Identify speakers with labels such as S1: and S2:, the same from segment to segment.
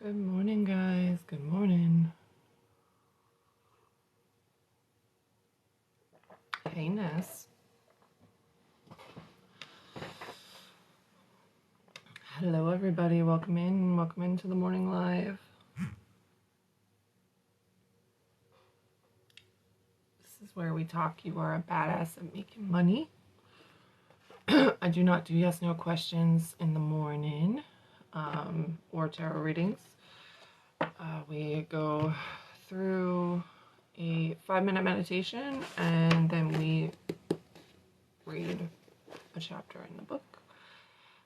S1: Good morning, guys. Good morning. Hey, Ness. Hello, everybody. Welcome in. Welcome into the morning live. This is where we talk. You are a badass at making money. I do not do yes, no questions in the morning or tarot readings. We go through a 5-minute meditation and then we read a chapter in the book.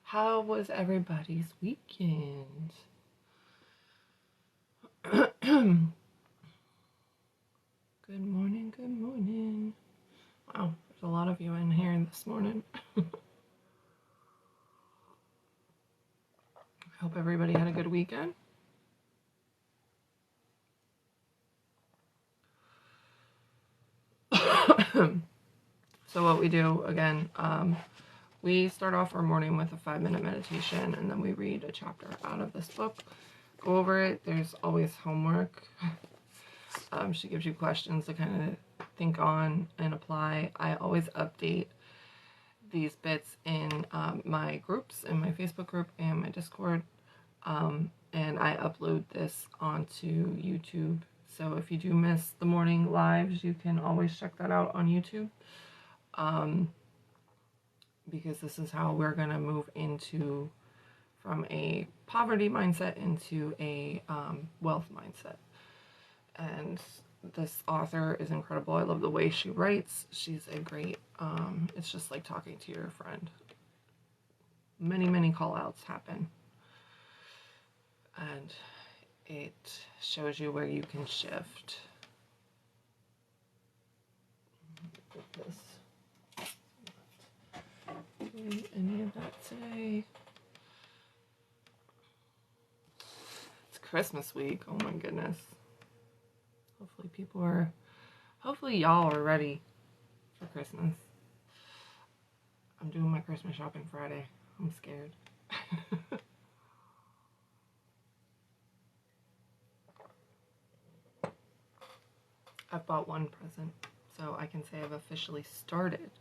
S1: How was everybody's weekend? Good morning, good morning. Wow, there's a lot of you in here this morning. I hope everybody had a good weekend. So what we do, again, we start off our morning with a 5-minute meditation and then we read a chapter out of this book. Go over it. There's always homework. She gives you questions to kind of think on and apply. I always update these bits in my groups, in my Facebook group and my Discord. And I upload this onto YouTube. So if you do miss the morning lives, you can always check that out on YouTube. Because this is how we're going to move into from a poverty mindset into a wealth mindset. And this author is incredible. I love the way she writes. She's a great, it's just like talking to your friend. Many call outs happen. And it shows you where you can shift. Put this. Doing any of that today. It's Christmas week. Oh my goodness. Hopefully y'all are ready for Christmas. I'm doing my Christmas shopping Friday. I'm scared. I've bought one present, so I can say I've officially started.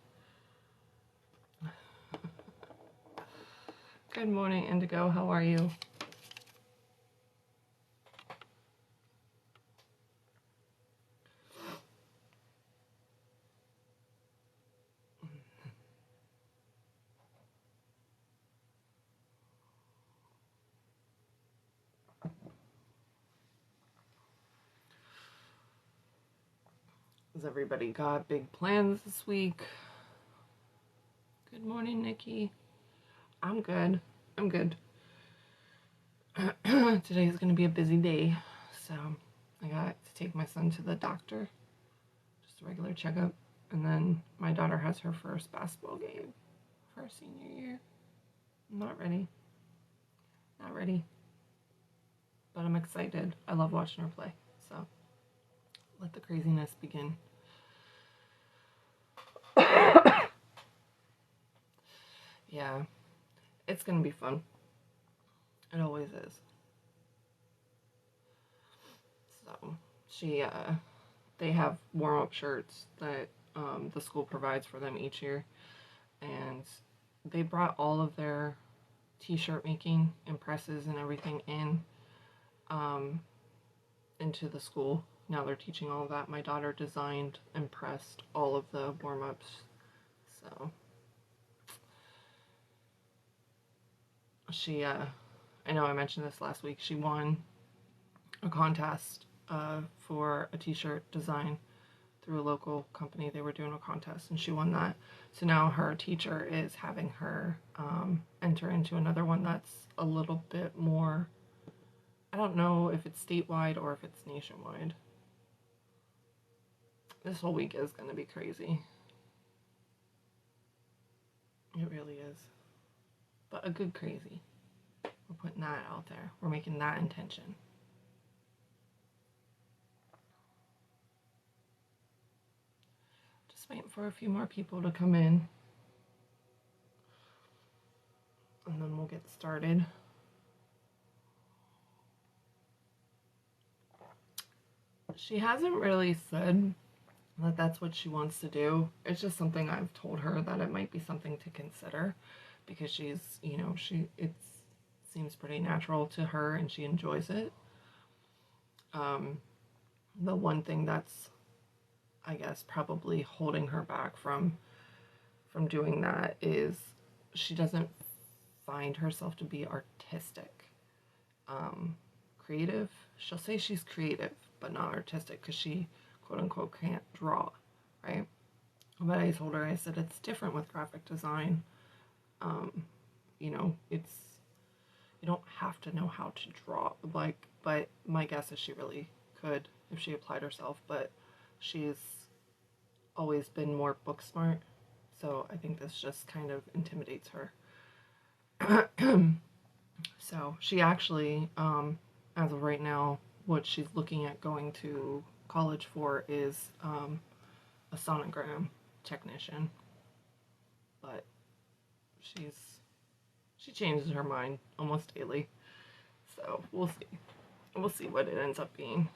S1: Good morning, Indigo. How are you? Has everybody got big plans this week? Good morning, Nikki. I'm good. Today is going to be a busy day, so I got to take my son to the doctor, just a regular checkup, and then my daughter has her first basketball game for her senior year. I'm not ready, but I'm excited. I love watching her play, so let the craziness begin. Yeah, it's going to be fun. It always is. So they have warm-up shirts that the school provides for them each year, and they brought all of their t-shirt making and presses and everything into the school. Now they're teaching all of that. My daughter designed and pressed all of the warm-ups, so she I know I mentioned this last week, she won a contest for a t-shirt design through a local company. They were doing a contest and she won that. So now her teacher is having her enter into another one that's a little bit more, I don't know if it's statewide or if it's nationwide. This whole week is going to be crazy. It really is. But a good crazy. We're putting that out there. We're making that intention. Just waiting for a few more people to come in. And then we'll get started. She hasn't really said that that's what she wants to do. It's just something I've told her that it might be something to consider because she's, it seems pretty natural to her and she enjoys it. Um, the one thing that's, I guess, probably holding her back from doing that is she doesn't find herself to be artistic. Creative. She'll say she's creative, but not artistic because she, quote unquote, can't draw, right? But I told her, I said, it's different with graphic design. It's, you don't have to know how to draw, but my guess is she really could if she applied herself, but she's always been more book smart, so I think this just kind of intimidates her. So she actually, as of right now, what she's looking at going to college for is a sonogram technician. But she changes her mind almost daily. So we'll see. We'll see what it ends up being.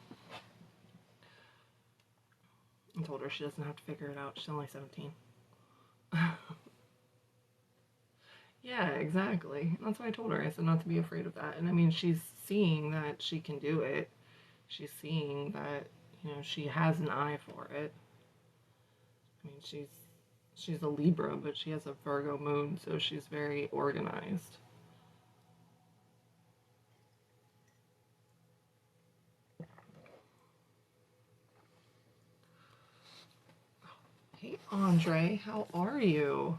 S1: I told her she doesn't have to figure it out. She's only 17. Yeah, exactly. That's why I told her. I said not to be afraid of that. And I mean, she's seeing that she can do it. She's seeing that, she has an eye for it. I mean, she's a Libra, but she has a Virgo moon, so she's very organized. Hey, Andre, how are you?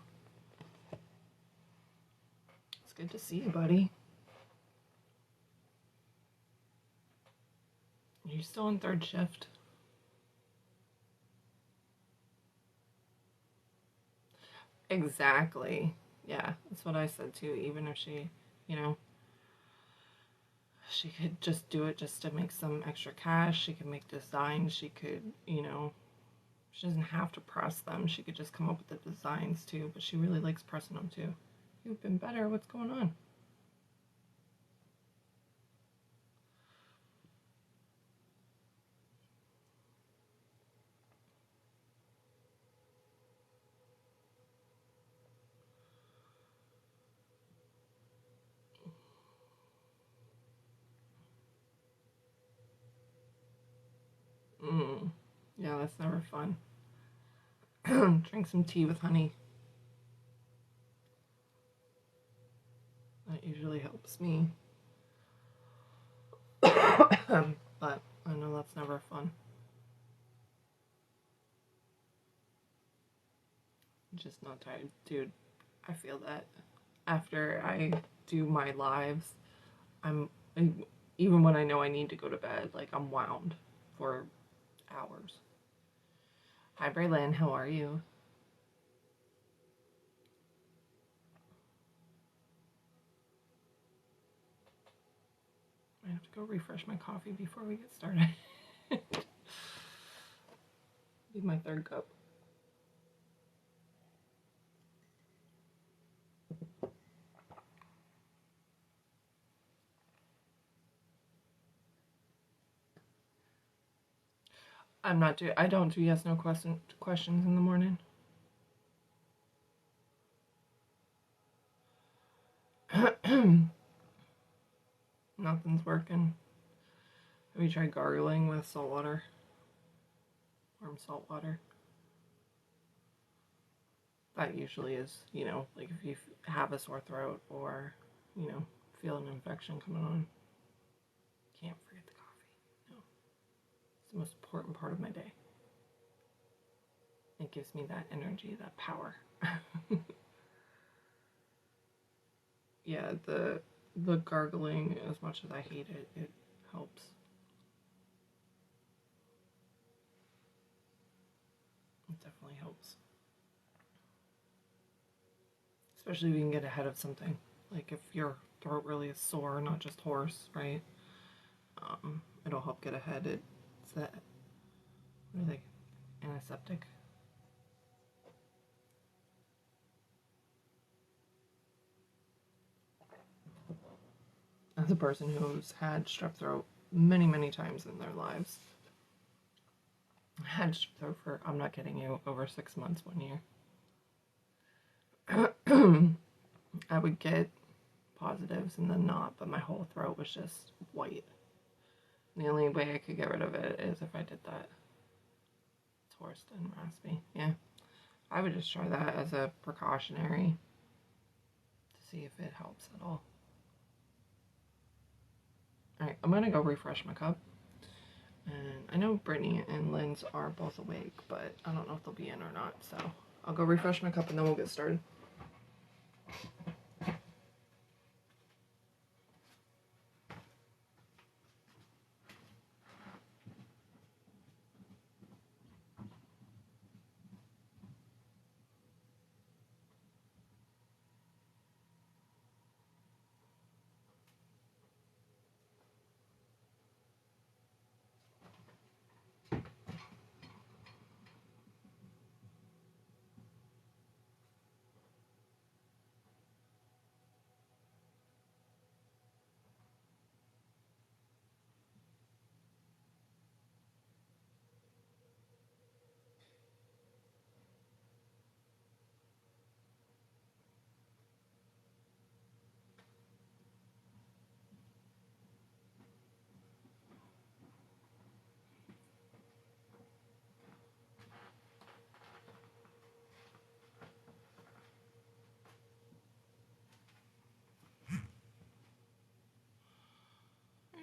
S1: It's good to see you, buddy. Are you still on third shift? Exactly. Yeah, that's what I said too. Even if she, you know, she could just do it just to make some extra cash. She could make designs. She could, she doesn't have to press them. She could just come up with the designs too. But she really likes pressing them too. You've been better. What's going on? Mm. Yeah, that's never fun. Drink some tea with honey. That usually helps me. But I know that's never fun. I'm just not tired. Dude, I feel that after I do my lives, I'm, even when I know I need to go to bed, like I'm wound for hours. Hi, Braylon, how are you? I have to go refresh my coffee before we get started. Be my third cup. I don't do yes no questions in the morning. Nothing's working. Have you tried gargling with salt water? Warm salt water. That usually is, like if you have a sore throat or, feel an infection coming on. Can't forget the coffee. No. It's the most important part of my day. It gives me that energy, that power. Yeah, the gargling, as much as I hate it, it helps. It definitely helps. Especially if you can get ahead of something. Like if your throat really is sore, not just hoarse, right? It'll help get ahead. It's that, what are they, antiseptic. As a person who's had strep throat many, many times in their lives, I had strep for, I'm not kidding you, over 6 months 1 year. I would get positives and then not, but my whole throat was just white. And the only way I could get rid of it is if I did that. It's worse than raspy. Yeah. I would just try that as a precautionary to see if it helps at all. Alright, I'm gonna go refresh my cup. And I know Brittany and Lynn's are both awake, but I don't know if they'll be in or not. So I'll go refresh my cup and then we'll get started.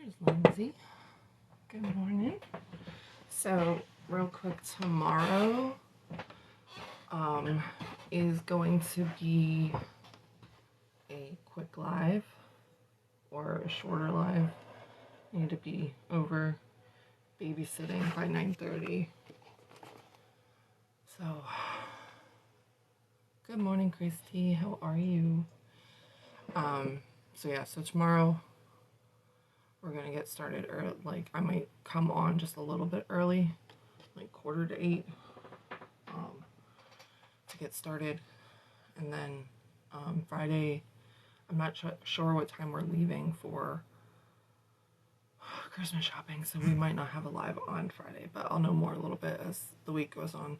S1: There's Lindsay. Good morning. So, real quick, tomorrow is going to be a quick live or a shorter live. I need to be over babysitting by 9:30. So, good morning, Christy. How are you? So yeah, so tomorrow we're gonna get started early. Like, I might come on just a little bit early, like 7:45, to get started. And then Friday, I'm not sure what time we're leaving for Christmas shopping, so we might not have a live on Friday, but I'll know more a little bit as the week goes on.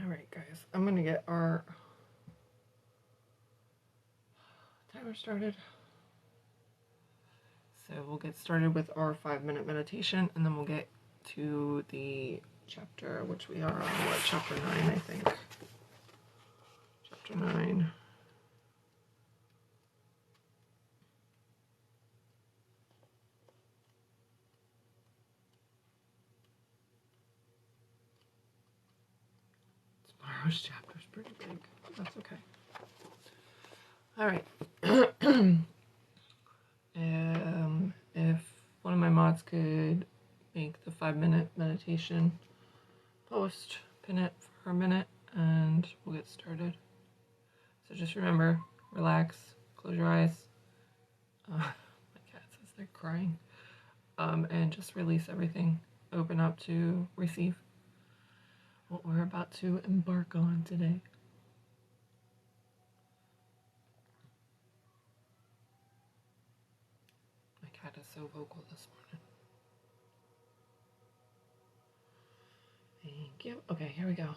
S1: Alright guys, I'm gonna get our timer started. So we'll get started with our 5-minute meditation and then we'll get to the chapter, which we are on, what, chapter 9, I think. Chapter 9. Tomorrow's chapter is pretty big, but that's okay. Alright. If one of my mods could make the 5-minute meditation post, pin it for a minute, and we'll get started. So just remember, relax, close your eyes. My cat says they're crying. And just release everything. Open up to receive what we're about to embark on today. My cat is so vocal this morning. Thank you. Okay, here we go.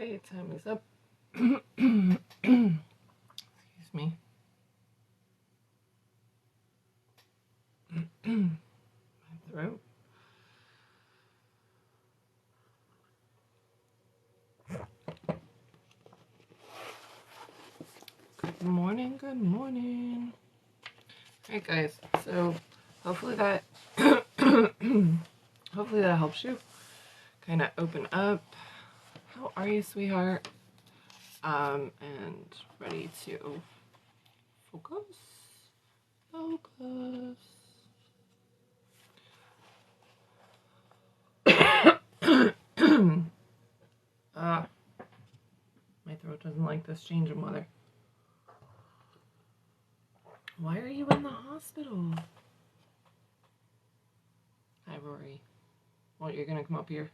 S1: Okay, time is up. Excuse me. My throat. Good morning, good morning. Alright guys, so hopefully that hopefully that helps you kind of open up. How are you, sweetheart? And ready to focus. My throat doesn't like this change in weather. Why are you in the hospital? Hi, Rory. Well, you're gonna come up here.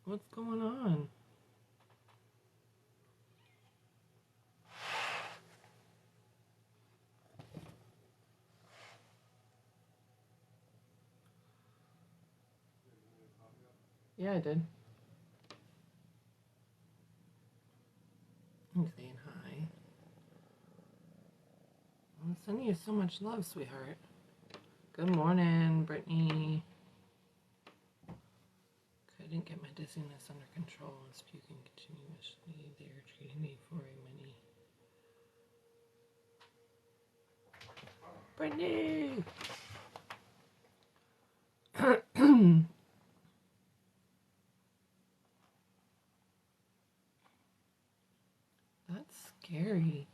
S1: What's going on? Yeah, I did. I'm saying hi. I'm sending you so much love, sweetheart. Good morning, Brittany. Couldn't get my dizziness under control. I was puking continuously. They are treating me for a mini. Brittany! That's scary.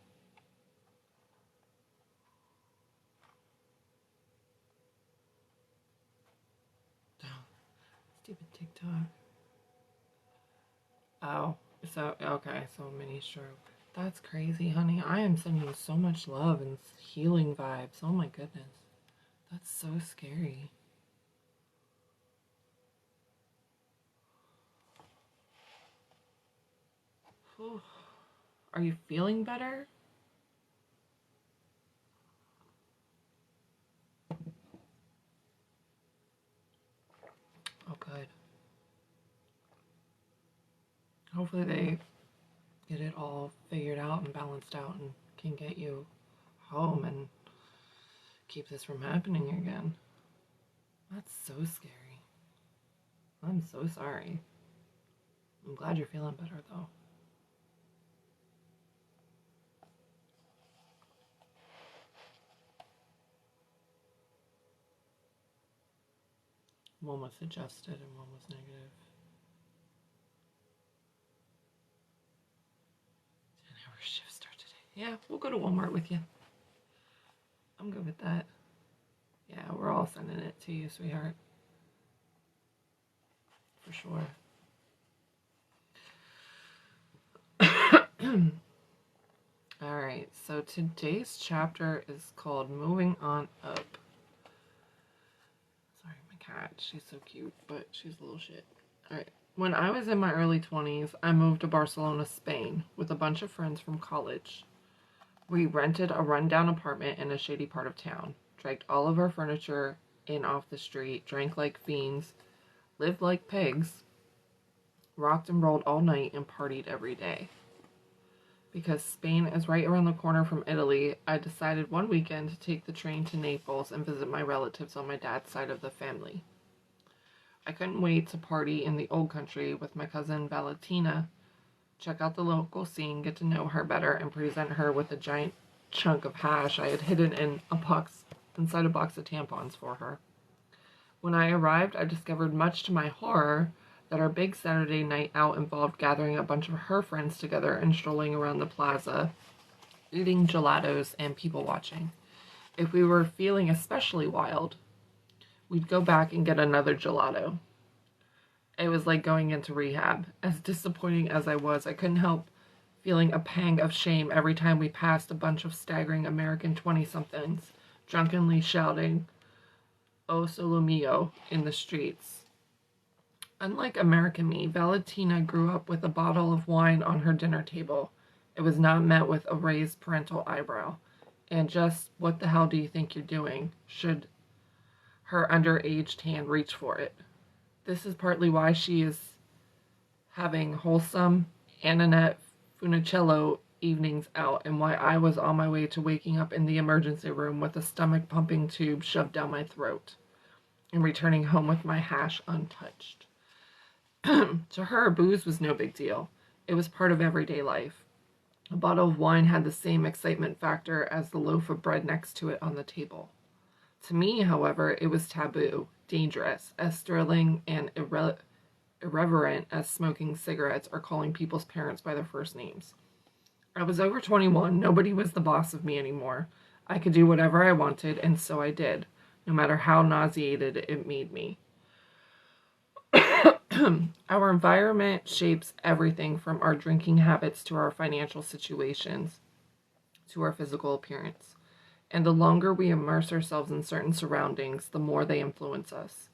S1: Stupid TikTok. Oh, so, okay, so mini stroke. That's crazy, honey. I am sending you so much love and healing vibes. Oh my goodness. That's so scary. Whew. Are you feeling better? Oh, good. Hopefully they get it all figured out and balanced out and can get you home and keep this from happening again. That's so scary. I'm so sorry. I'm glad you're feeling better, though. One was adjusted and one was negative. 10-hour shift start today. Yeah, we'll go to Walmart with you. I'm good with that. Yeah, we're all sending it to you, sweetheart. For sure. Alright, so today's chapter is called Moving On Up. Sorry, my cat. She's so cute, but she's a little shit. Alright. When I was in my early 20s, I moved to Barcelona, Spain, with a bunch of friends from college. We rented a rundown apartment in a shady part of town, dragged all of our furniture in off the street, drank like fiends, lived like pigs, rocked and rolled all night, and partied every day. Because Spain is right around the corner from Italy, I decided one weekend to take the train to Naples and visit my relatives on my dad's side of the family. I couldn't wait to party in the old country with my cousin Valentina, check out the local scene, get to know her better, and present her with a giant chunk of hash I had hidden inside a box of tampons for her. When I arrived, I discovered, much to my horror, that our big Saturday night out involved gathering a bunch of her friends together and strolling around the plaza, eating gelatos and people watching. If we were feeling especially wild, we'd go back and get another gelato. It was like going into rehab. As disappointing as I was, I couldn't help feeling a pang of shame every time we passed a bunch of staggering American 20-somethings, drunkenly shouting, "Oh, solo mio," in the streets. Unlike American me, Valentina grew up with a bottle of wine on her dinner table. It was not met with a raised parental eyebrow. And just, what the hell do you think you're doing? Should her underaged hand reach for it? This is partly why she is having wholesome Annette Funicello evenings out, and why I was on my way to waking up in the emergency room with a stomach pumping tube shoved down my throat, and returning home with my hash untouched. To her, booze was no big deal. It was part of everyday life. A bottle of wine had the same excitement factor as the loaf of bread next to it on the table. To me, however, it was taboo, dangerous, as thrilling and irreverent as smoking cigarettes or calling people's parents by their first names. I was over 21. Nobody was the boss of me anymore. I could do whatever I wanted, and so I did, no matter how nauseated it made me. Our environment shapes everything from our drinking habits to our financial situations to our physical appearance. And the longer we immerse ourselves in certain surroundings, the more they influence us.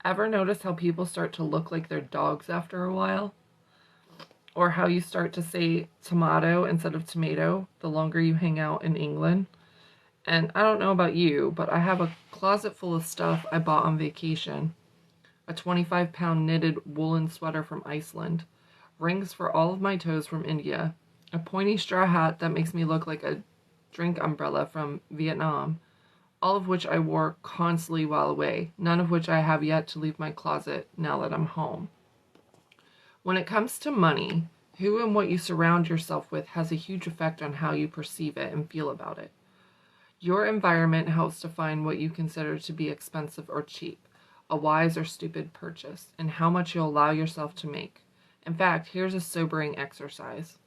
S1: Ever notice how people start to look like their dogs after a while? Or how you start to say tomato instead of tomato the longer you hang out in England? And I don't know about you, but I have a closet full of stuff I bought on vacation. A 25-pound knitted woolen sweater from Iceland, rings for all of my toes from India, a pointy straw hat that makes me look like a drink umbrella from Vietnam, all of which I wore constantly while away, none of which I have yet to leave my closet now that I'm home. When it comes to money, who and what you surround yourself with has a huge effect on how you perceive it and feel about it. Your environment helps define what you consider to be expensive or cheap, a wise or stupid purchase, and how much you'll allow yourself to make. In fact, here's a sobering exercise.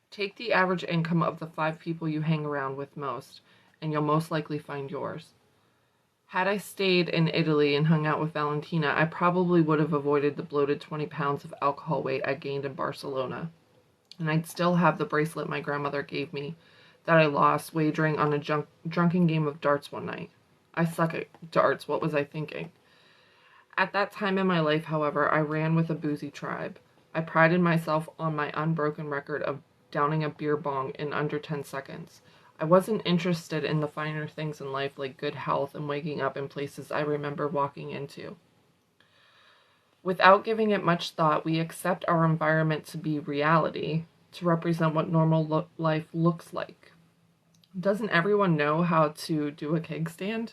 S1: Take the average income of the 5 people you hang around with most, and you'll most likely find yours. Had I stayed in Italy and hung out with Valentina, I probably would have avoided the bloated 20 pounds of alcohol weight I gained in Barcelona. And I'd still have the bracelet my grandmother gave me that I lost wagering on a drunken game of darts one night. I suck at darts. What was I thinking? At that time in my life, however, I ran with a boozy tribe. I prided myself on my unbroken record of downing a beer bong in under 10 seconds. I wasn't interested in the finer things in life like good health and waking up in places I remember walking into. Without giving it much thought, we accept our environment to be reality, to represent what normal life looks like. Doesn't everyone know how to do a kickstand?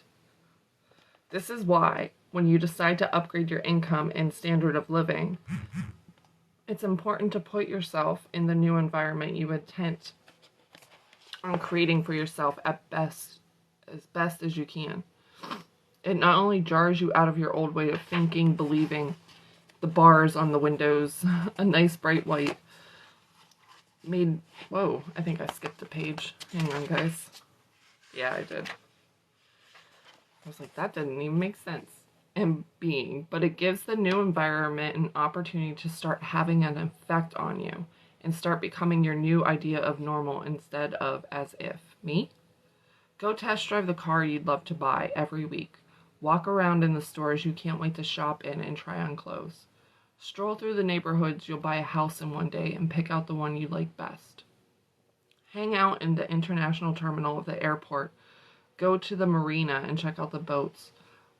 S1: This is why, when you decide to upgrade your income and standard of living, it's important to put yourself in the new environment you intend on creating for yourself as best as you can. It not only jars you out of your old way of thinking, believing, the bars on the windows, a nice bright white whoa, I think I skipped a page. Hang on, guys. Yeah, I did. I was like, that didn't even make sense. And but it gives the new environment an opportunity to start having an effect on you and start becoming your new idea of normal instead of as if. Me? Go test drive the car you'd love to buy every week. Walk around in the stores you can't wait to shop in and try on clothes. Stroll through the neighborhoods you'll buy a house in one day and pick out the one you like best. Hang out in the international terminal of the airport. Go to the marina and check out the boats.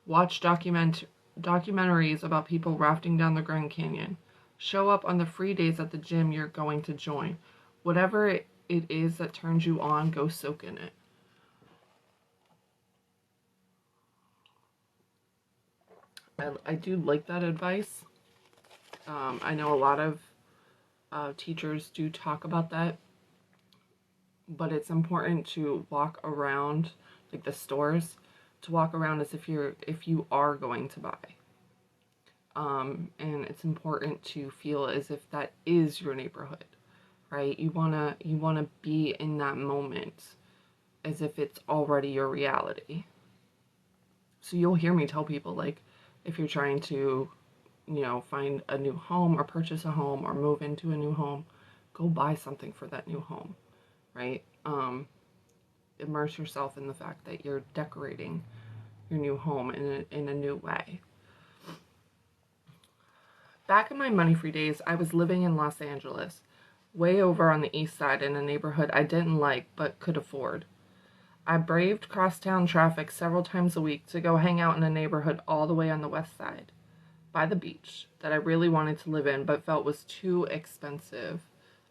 S1: Watch documentaries about people rafting down the Grand Canyon. Show up on the free days at the gym you're going to join. Whatever it is that turns you on, go soak in it. I do like that advice. I know a lot of teachers do talk about that, but it's important to walk around, like the stores, to walk around as if you are going to buy. And it's important to feel as if that is your neighborhood, right? You wanna be in that moment as if it's already your reality. So you'll hear me tell people, like, if you're trying to, find a new home or purchase a home or move into a new home, go buy something for that new home, right? Immerse yourself in the fact that you're decorating your new home in a new way. Back in my money-free days, I was living in Los Angeles, way over on the east side in a neighborhood I didn't like but could afford. I braved crosstown traffic several times a week to go hang out in a neighborhood all the way on the west side. by the beach that I really wanted to live in but felt was too expensive.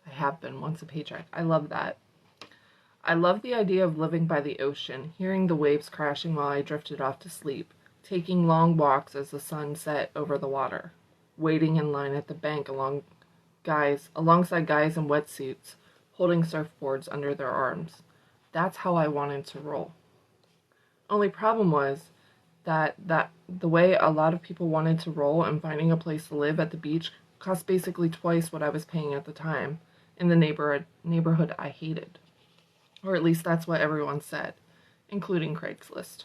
S1: I have been once a paycheck. I love that. I love the idea of living by the ocean, hearing the waves crashing while I drifted off to sleep, taking long walks as the sun set over the water, waiting in line at the bank alongside guys in wetsuits, holding surfboards under their arms. That's how I wanted to roll. Only problem was that the way a lot of people wanted to roll and finding a place to live at the beach cost basically twice what I was paying at the time in the neighborhood I hated. Or at least that's what everyone said, including Craigslist.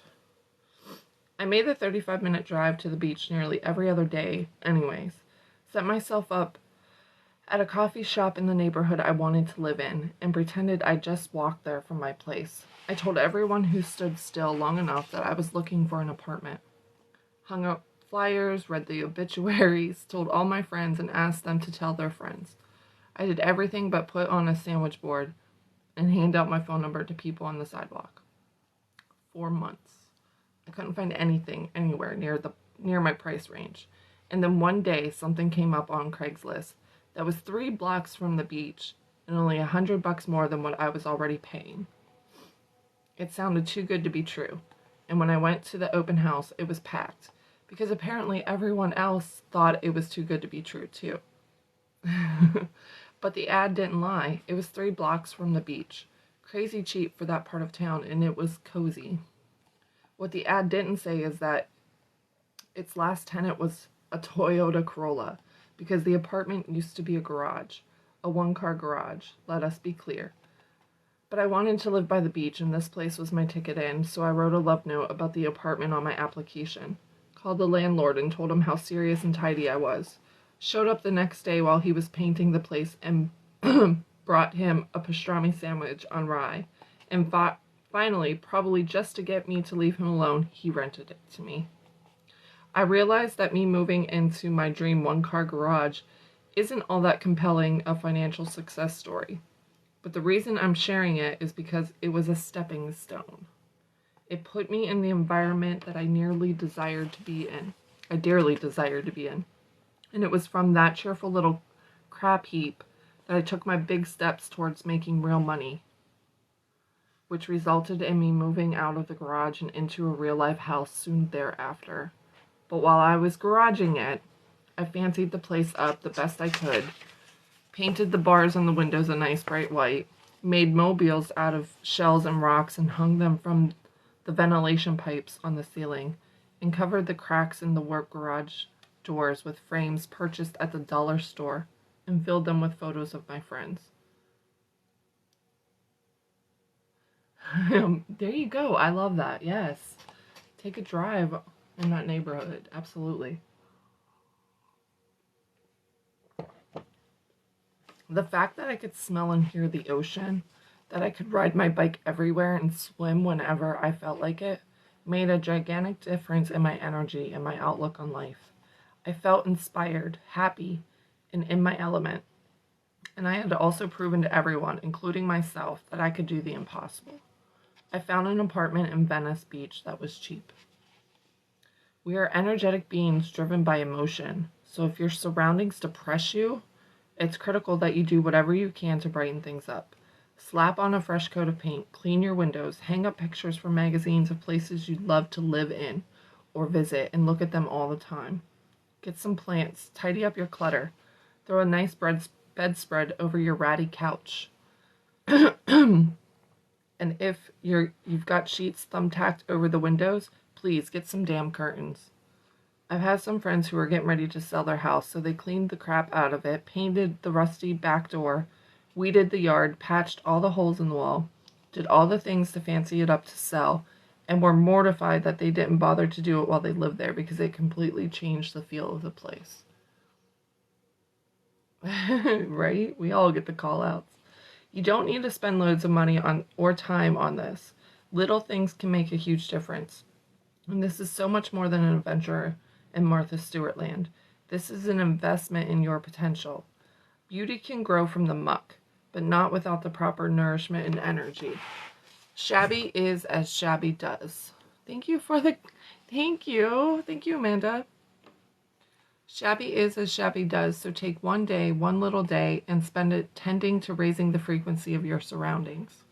S1: I made the 35-minute drive to the beach nearly every other day anyways, set myself up at a coffee shop in the neighborhood I wanted to live in, and pretended I just walked there from my place. I told everyone who stood still long enough that I was looking for an apartment. Hung up flyers, read the obituaries, told all my friends, and asked them to tell their friends. I did everything but put on a sandwich board and hand out my phone number to people on the sidewalk. 4 months. I couldn't find anything anywhere near my price range. And then one day something came up on Craigslist that was 3 blocks from the beach and only $100 more than what I was already paying. It sounded too good to be true. And when I went to the open house, it was packed because apparently everyone else thought it was too good to be true too. But the ad didn't lie. It was 3 blocks from the beach. Crazy cheap for that part of town, and it was cozy. What the ad didn't say is that its last tenant was a Toyota Corolla, because the apartment used to be a garage, a 1-car garage, let us be clear. But I wanted to live by the beach, and this place was my ticket in, so I wrote a love note about the apartment on my application. Called the landlord and told him how serious and tidy I was. Showed up the next day while he was painting the place and brought him a pastrami sandwich on rye. And finally, probably just to get me to leave him alone, he rented it to me. I realized that me moving into my dream 1-car garage isn't all that compelling a financial success story. But the reason I'm sharing it is because it was a stepping stone. It put me in the environment that I dearly desired to be in. And it was from that cheerful little crap heap that I took my big steps towards making real money, which resulted in me moving out of the garage and into a real-life house soon thereafter. But while I was garaging it, I fancied the place up the best I could, painted the bars on the windows a nice bright white, made mobiles out of shells and rocks and hung them from the ventilation pipes on the ceiling, and covered the cracks in the warped garage doors with frames purchased at the dollar store, and filled them with photos of my friends. There you go. I love that. Yes. Take a drive in that neighborhood. Absolutely. The fact that I could smell and hear the ocean, that I could ride my bike everywhere and swim whenever I felt like it, made a gigantic difference in my energy and my outlook on life. I felt inspired, happy, and in my element. And I had also proven to everyone, including myself, that I could do the impossible. I found an apartment in Venice Beach that was cheap. We are energetic beings driven by emotion, so if your surroundings depress you, it's critical that you do whatever you can to brighten things up. Slap on a fresh coat of paint, clean your windows, hang up pictures from magazines of places you'd love to live in or visit, and look at them all the time. Get some plants, tidy up your clutter, throw a nice bedspread over your ratty couch. And if you've got sheets thumbtacked over the windows, please get some damn curtains. I've had some friends who are getting ready to sell their house, so they cleaned the crap out of it, painted the rusty back door, weeded the yard, patched all the holes in the wall, did all the things to fancy it up to sell, and were mortified that they didn't bother to do it while they lived there because it completely changed the feel of the place. Right? We all get the call outs. You don't need to spend loads of money or time on this. Little things can make a huge difference. And this is so much more than an adventure in Martha Stewart land. This is an investment in your potential. Beauty can grow from the muck, but not without the proper nourishment and energy. Shabby is as shabby does. Thank you, Amanda. Shabby is as shabby does, so take one day, one little day, and spend it tending to raising the frequency of your surroundings.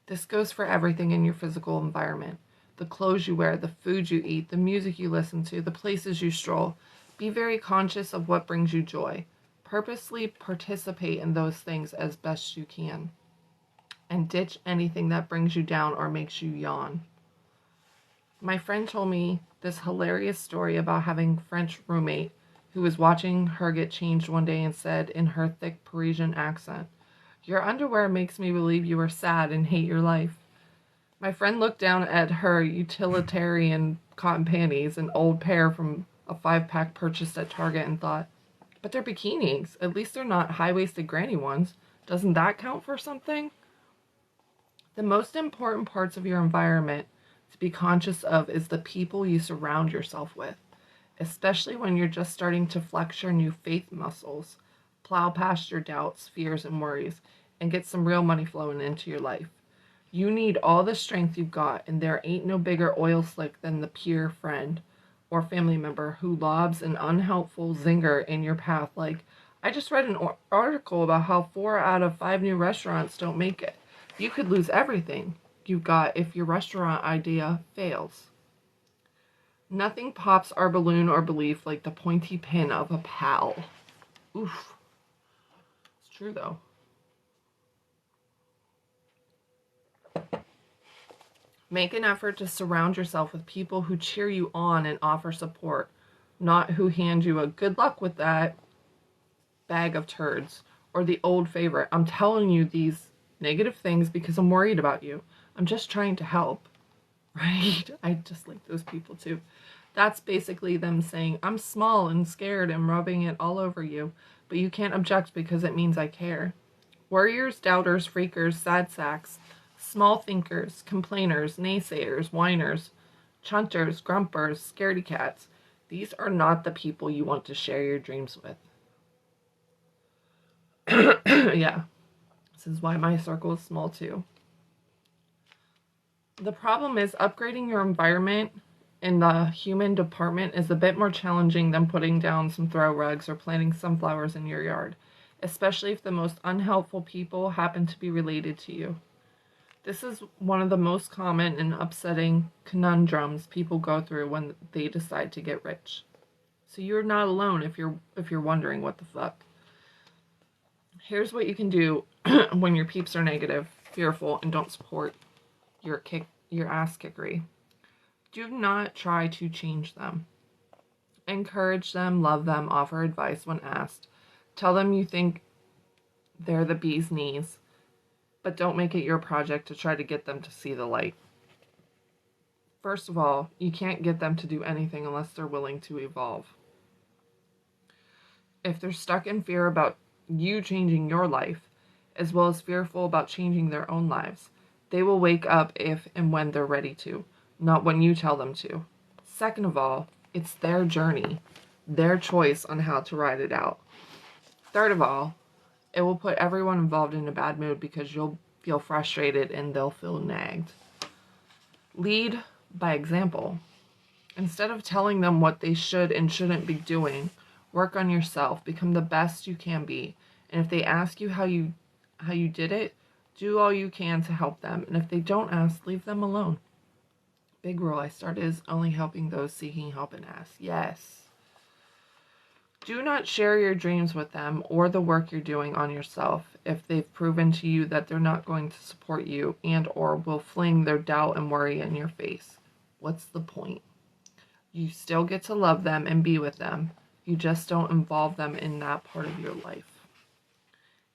S1: This goes for everything in your physical environment. The clothes you wear, the food you eat, the music you listen to, the places you stroll. Be very conscious of what brings you joy. Purposely participate in those things as best you can. And ditch anything that brings you down or makes you yawn. My friend told me this hilarious story about having a French roommate who was watching her get changed one day and said in her thick Parisian accent, "Your underwear makes me believe you are sad and hate your life." My friend looked down at her utilitarian cotton panties, an old pair from a 5-pack purchased at Target, and thought, but they're bikinis. At least they're not high-waisted granny ones. Doesn't that count for something? The most important parts of your environment to be conscious of is the people you surround yourself with, especially when you're just starting to flex your new faith muscles, plow past your doubts, fears, and worries, and get some real money flowing into your life. You need all the strength you've got, and there ain't no bigger oil slick than the peer friend or family member who lobs an unhelpful zinger in your path like, I just read an article about how 4 out of 5 new restaurants don't make it. You could lose everything you've got if your restaurant idea fails. Nothing pops our balloon or belief like the pointy pin of a pal. Oof. It's true though. Make an effort to surround yourself with people who cheer you on and offer support, not who hand you a good luck with that bag of turds or the old favorite. I'm telling you these negative things because I'm worried about you. I'm just trying to help, right? I just like those people too. That's basically them saying, I'm small and scared and rubbing it all over you, but you can't object because it means I care. Worriers, doubters, freakers, sad sacks, small thinkers, complainers, naysayers, whiners, chunters, grumpers, scaredy cats. These are not the people you want to share your dreams with. Yeah, this is why my circle is small too. The problem is upgrading your environment in the human department is a bit more challenging than putting down some throw rugs or planting sunflowers in your yard, especially if the most unhelpful people happen to be related to you. This is one of the most common and upsetting conundrums people go through when they decide to get rich. So you're not alone if you're wondering what the fuck. Here's what you can do when your peeps are negative, fearful, and don't support your ass kickery. Do not try to change them. Encourage them, love them, offer advice when asked. Tell them you think they're the bee's knees, but don't make it your project to try to get them to see the light. First of all, you can't get them to do anything unless they're willing to evolve. If they're stuck in fear about you changing your life, as well as fearful about changing their own lives, they will wake up if and when they're ready to, not when you tell them to. Second of all, it's their journey, their choice on how to ride it out. Third of all, it will put everyone involved in a bad mood because you'll feel frustrated and they'll feel nagged. Lead by example. Instead of telling them what they should and shouldn't be doing, work on yourself, become the best you can be. And if they ask you how you did it, do all you can to help them. And if they don't ask, leave them alone. Big rule I started is only helping those seeking help and ask. Yes. Do not share your dreams with them or the work you're doing on yourself if they've proven to you that they're not going to support you and or will fling their doubt and worry in your face. What's the point? You still get to love them and be with them. You just don't involve them in that part of your life.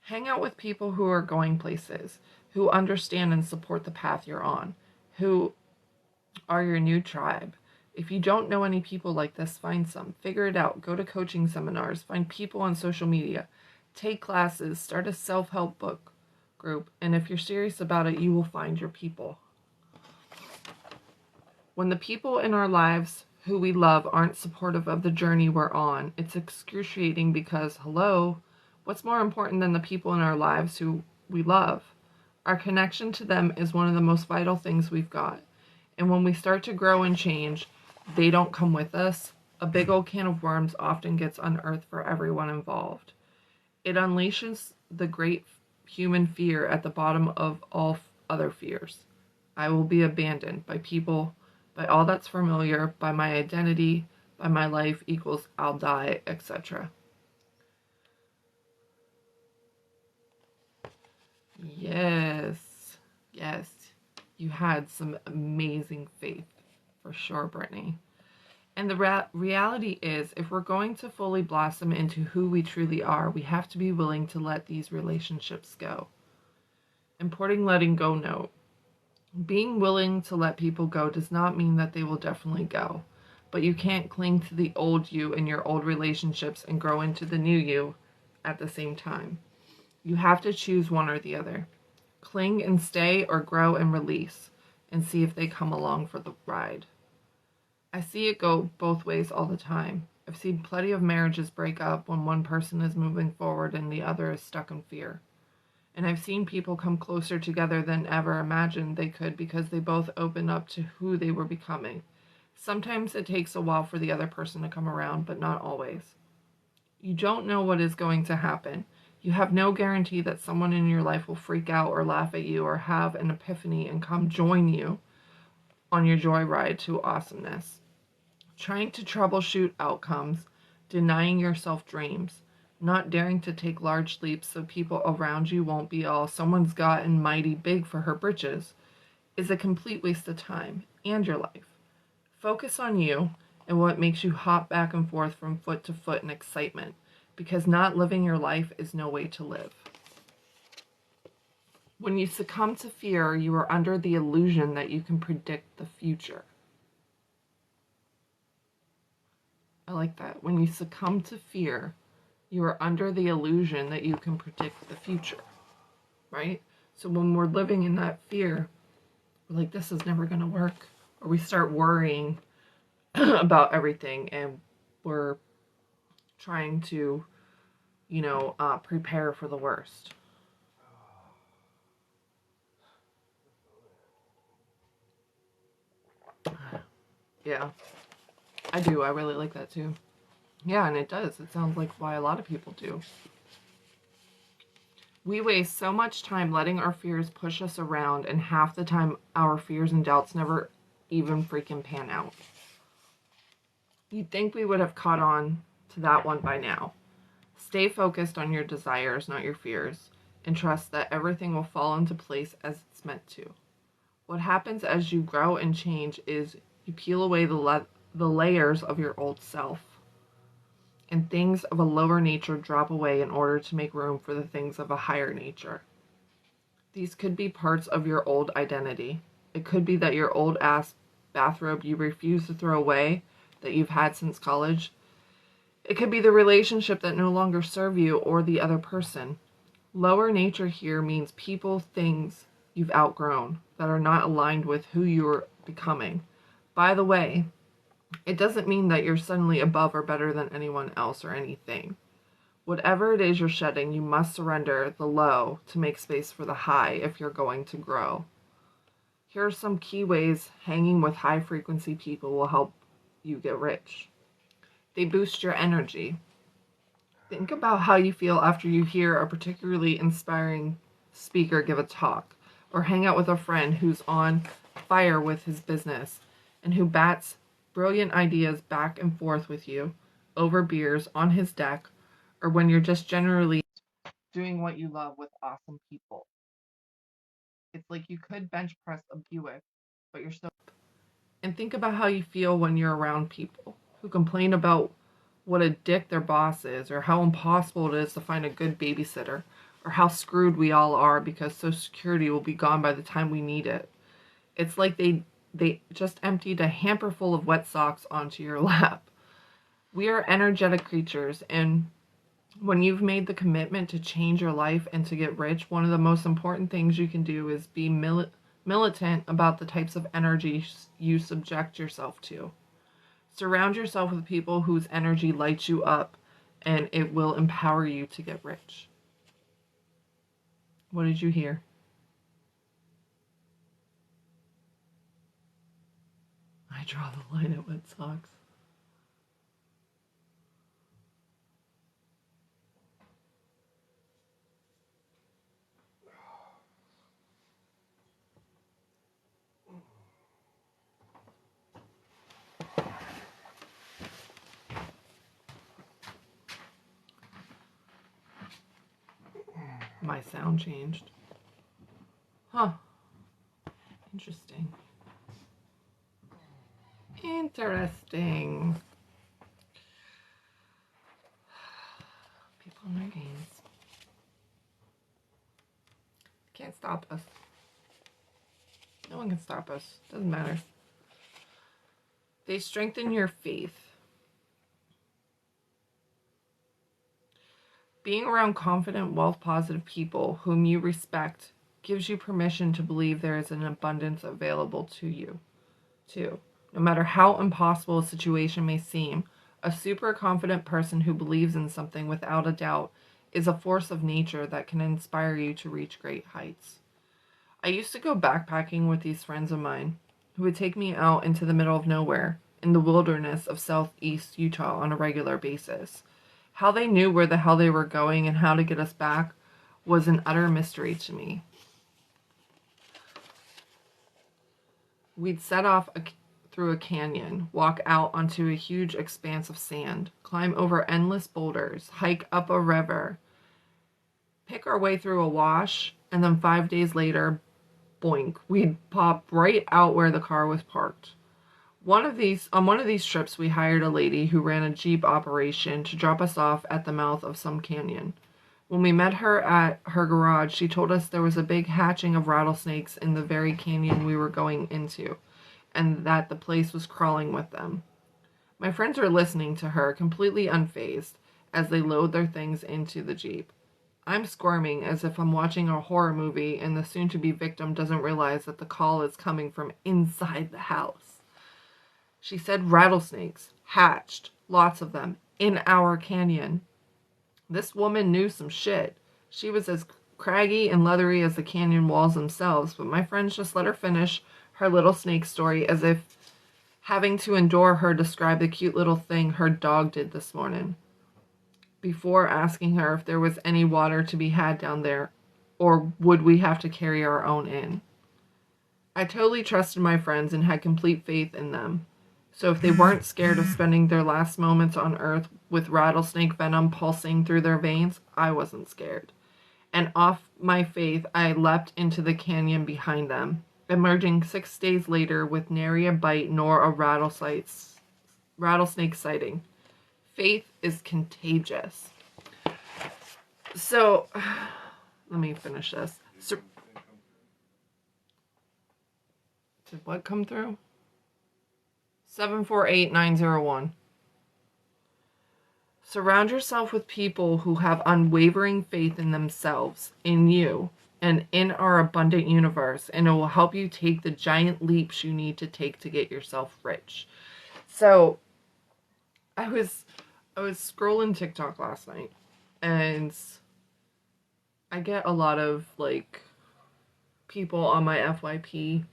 S1: Hang out with people who are going places, who understand and support the path you're on, who are your new tribe. If you don't know any people like this, find some. Figure it out. Go to coaching seminars. Find people on social media. Take classes. Start a self-help book group. And if you're serious about it, you will find your people. When the people in our lives who we love aren't supportive of the journey we're on, it's excruciating because, hello, what's more important than the people in our lives who we love? Our connection to them is one of the most vital things we've got. And when we start to grow and change, they don't come with us. A big old can of worms often gets unearthed for everyone involved. It unleashes the great human fear at the bottom of all other fears. I will be abandoned by people, by all that's familiar, by my identity, by my life equals I'll die, etc. Yes, yes, you had some amazing faith for sure, Brittany. And the reality is, if we're going to fully blossom into who we truly are, we have to be willing to let these relationships go. Important letting go note. Being willing to let people go does not mean that they will definitely go, but you can't cling to the old you in your old relationships and grow into the new you at the same time. You have to choose one or the other. Cling and stay, or grow and release, and see if they come along for the ride. I see it go both ways all the time. I've seen plenty of marriages break up when one person is moving forward and the other is stuck in fear. And I've seen people come closer together than ever imagined they could because they both open up to who they were becoming. Sometimes it takes a while for the other person to come around, but not always. You don't know what is going to happen. You have no guarantee that someone in your life will freak out or laugh at you or have an epiphany and come join you on your joyride to awesomeness. Trying to troubleshoot outcomes, denying yourself dreams, not daring to take large leaps so people around you won't be all someone's gotten mighty big for her britches, is a complete waste of time and your life. Focus on you and what makes you hop back and forth from foot to foot in excitement, because not living your life is no way to live. When you succumb to fear, you are under the illusion that you can predict the future. I like that. When you succumb to fear, you are under the illusion that you can predict the future, right? So when we're living in that fear, we're like, this is never going to work. Or we start worrying about everything, and we're trying to, prepare for the worst. Yeah, I do. I really like that too. Yeah, and it does. It sounds like why a lot of people do. We waste so much time letting our fears push us around, and half the time our fears and doubts never even freaking pan out. You'd think we would have caught on to that one by now. Stay focused on your desires, not your fears, and trust that everything will fall into place as it's meant to. What happens as you grow and change is you peel away the layers of your old self, and things of a lower nature drop away in order to make room for the things of a higher nature. These could be parts of your old identity. It could be that your old ass bathrobe you refuse to throw away that you've had since college. It could be the relationship that no longer serve you or the other person. Lower nature here means people, things you've outgrown that are not aligned with who you're becoming. By the way, it doesn't mean that you're suddenly above or better than anyone else or anything. Whatever it is you're shedding, you must surrender the low to make space for the high if you're going to grow. Here are some key ways hanging with high frequency people will help you get rich. They boost your energy. Think about how you feel after you hear a particularly inspiring speaker give a talk, or hang out with a friend who's on fire with his business and who bats brilliant ideas back and forth with you over beers on his deck, or when you're just generally doing what you love with awesome people. It's like you could bench press a Buick, but you're still. And think about how you feel when you're around people who complain about what a dick their boss is, or how impossible it is to find a good babysitter, or how screwed we all are because Social Security will be gone by the time we need it. It's like they just emptied a hamper full of wet socks onto your lap. We are energetic creatures, and when you've made the commitment to change your life and to get rich, one of the most important things you can do is be militant about the types of energy you subject yourself to. Surround yourself with people whose energy lights you up, and it will empower you to get rich. What did you hear? I draw the line at wet socks. My sound changed. Huh. Interesting. Interesting. People in their games. Can't stop us. No one can stop us. Doesn't matter. They strengthen your faith. Being around confident, wealth-positive people whom you respect gives you permission to believe there is an abundance available to you, too. No matter how impossible a situation may seem, a super confident person who believes in something without a doubt is a force of nature that can inspire you to reach great heights. I used to go backpacking with these friends of mine who would take me out into the middle of nowhere in the wilderness of southeast Utah on a regular basis. How they knew where the hell they were going and how to get us back was an utter mystery to me. We'd set off through a canyon, walk out onto a huge expanse of sand, climb over endless boulders, hike up a river, pick our way through a wash, and then 5 days later, boink, we'd pop right out where the car was parked. On one of these trips, we hired a lady who ran a Jeep operation to drop us off at the mouth of some canyon. When we met her at her garage, she told us there was a big hatching of rattlesnakes in the very canyon we were going into, and that the place was crawling with them. My friends are listening to her, completely unfazed, as they load their things into the Jeep. I'm squirming as if I'm watching a horror movie and the soon-to-be victim doesn't realize that the call is coming from inside the house. She said rattlesnakes, hatched, lots of them, in our canyon. This woman knew some shit. She was as craggy and leathery as the canyon walls themselves, but my friends just let her finish her little snake story as if having to endure her describe the cute little thing her dog did this morning, before asking her if there was any water to be had down there, or would we have to carry our own in. I totally trusted my friends and had complete faith in them. So if they weren't scared of spending their last moments on Earth with rattlesnake venom pulsing through their veins, I wasn't scared. And off my faith, I leapt into the canyon behind them, emerging 6 days later with nary a bite nor a rattlesnake sighting. Faith is contagious. So, let me finish this. Did what come through? 748901. Surround yourself with people who have unwavering faith in themselves, in you, and in our abundant universe, and it will help you take the giant leaps you need to take to get yourself rich. So, I was scrolling TikTok last night, and I get a lot of, like, people on my FYP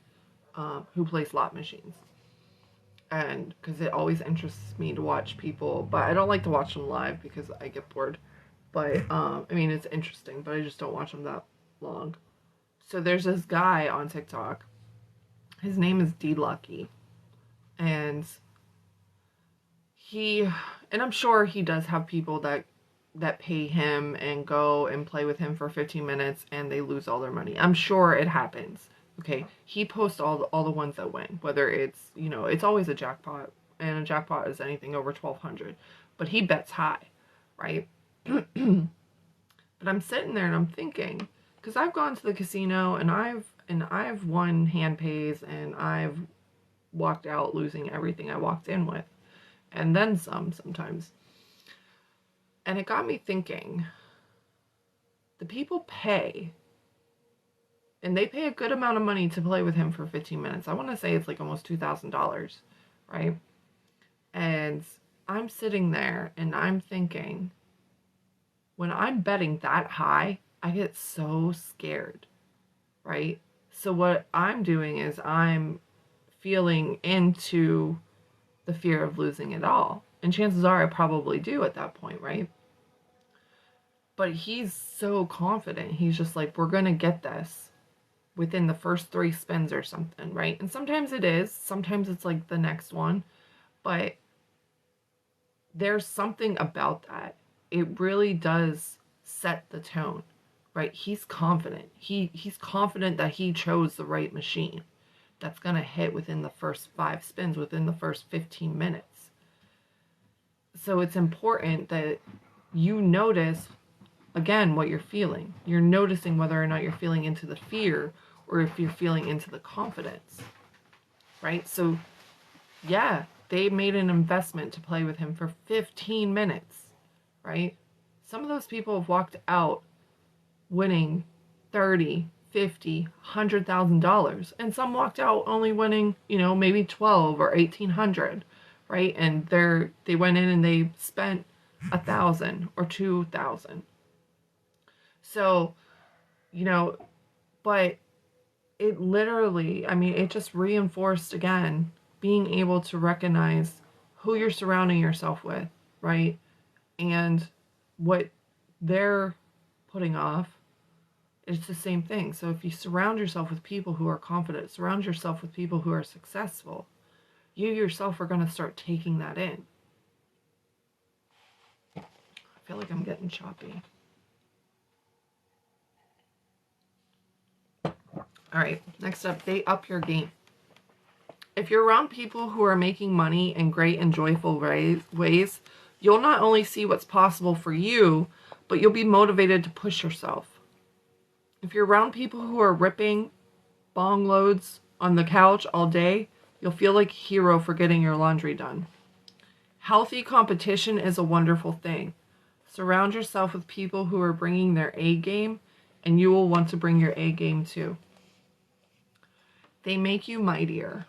S1: who play slot machines. And because it always interests me to watch people, but I don't like to watch them live because I get bored. But I mean, it's interesting, but I just don't watch them that long. So there's this guy on TikTok. His name is D Lucky, and I'm sure he does have people that pay him and go and play with him for 15 minutes and they lose all their money. I'm sure it happens. Okay, he posts all the ones that win, whether it's, it's always a jackpot, and a jackpot is anything over 1,200, but he bets high, right? But I'm sitting there and I'm thinking, because I've gone to the casino and I've won hand pays and I've walked out losing everything I walked in with, and then some sometimes. And it got me thinking, the people pay. And they pay a good amount of money to play with him for 15 minutes. I want to say it's like almost $2,000, right? And I'm sitting there and I'm thinking, when I'm betting that high, I get so scared, right? So what I'm doing is I'm feeling into the fear of losing it all. And chances are I probably do at that point, right? But he's so confident. He's just like, we're going to get this within the first 3 spins or something, right? And sometimes it is. Sometimes it's like the next one. But there's something about that. It really does set the tone, right? He's confident. He's confident that he chose the right machine that's going to hit within the first 5 spins, within the first 15 minutes. So it's important that you notice, again, what you're feeling. You're noticing whether or not you're feeling into the fear or if you're feeling into the confidence, right? So, yeah, they made an investment to play with him for 15 minutes, right? Some of those people have walked out winning $30, $50, $100,000, and some walked out only winning, maybe 12 or 1,800, right? And they went in and they spent 1,000 or 2,000. So, but it literally, it just reinforced again being able to recognize who you're surrounding yourself with, right? And what they're putting off. It's the same thing. So if you surround yourself with people who are confident, surround yourself with people who are successful, you yourself are going to start taking that in. I feel like I'm getting choppy. All right, next up, they up your game. If you're around people who are making money in great and joyful ways, you'll not only see what's possible for you, but you'll be motivated to push yourself. If you're around people who are ripping bong loads on the couch all day, you'll feel like a hero for getting your laundry done. Healthy competition is a wonderful thing. Surround yourself with people who are bringing their A game, and you will want to bring your A game too. They make you mightier.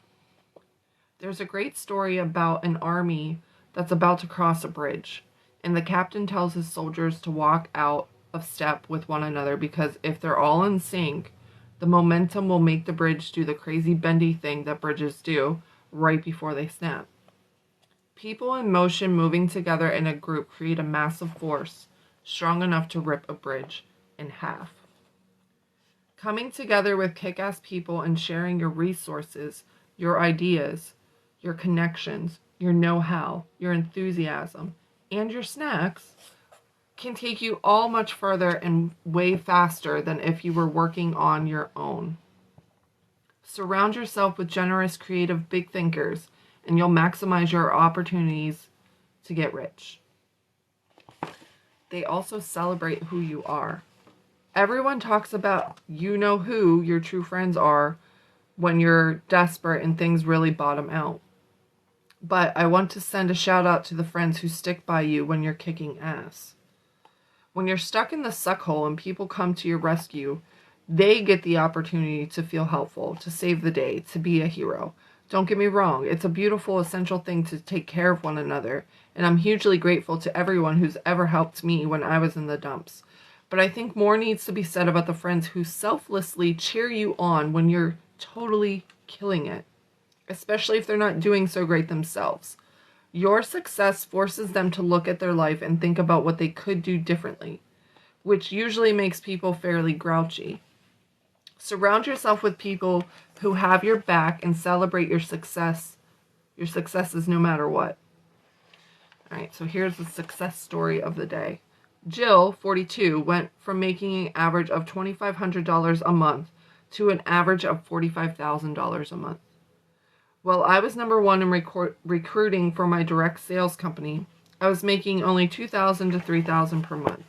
S1: There's a great story about an army that's about to cross a bridge, and the captain tells his soldiers to walk out of step with one another because if they're all in sync, the momentum will make the bridge do the crazy bendy thing that bridges do right before they snap. People in motion moving together in a group create a massive force strong enough to rip a bridge in half. Coming together with kick-ass people and sharing your resources, your ideas, your connections, your know-how, your enthusiasm, and your snacks can take you all much further and way faster than if you were working on your own. Surround yourself with generous, creative, big thinkers, and you'll maximize your opportunities to get rich. They also celebrate who you are. Everyone talks about who your true friends are when you're desperate and things really bottom out. But I want to send a shout out to the friends who stick by you when you're kicking ass. When you're stuck in the suck hole and people come to your rescue, they get the opportunity to feel helpful, to save the day, to be a hero. Don't get me wrong, it's a beautiful, essential thing to take care of one another, and I'm hugely grateful to everyone who's ever helped me when I was in the dumps. But I think more needs to be said about the friends who selflessly cheer you on when you're totally killing it, especially if they're not doing so great themselves. Your success forces them to look at their life and think about what they could do differently, which usually makes people fairly grouchy. Surround yourself with people who have your back and celebrate your successes no matter what. All right, so here's the success story of the day. Jill, 42, went from making an average of $2,500 a month to an average of $45,000 a month. While I was number one in recruiting for my direct sales company, I was making only $2,000 to $3,000 per month.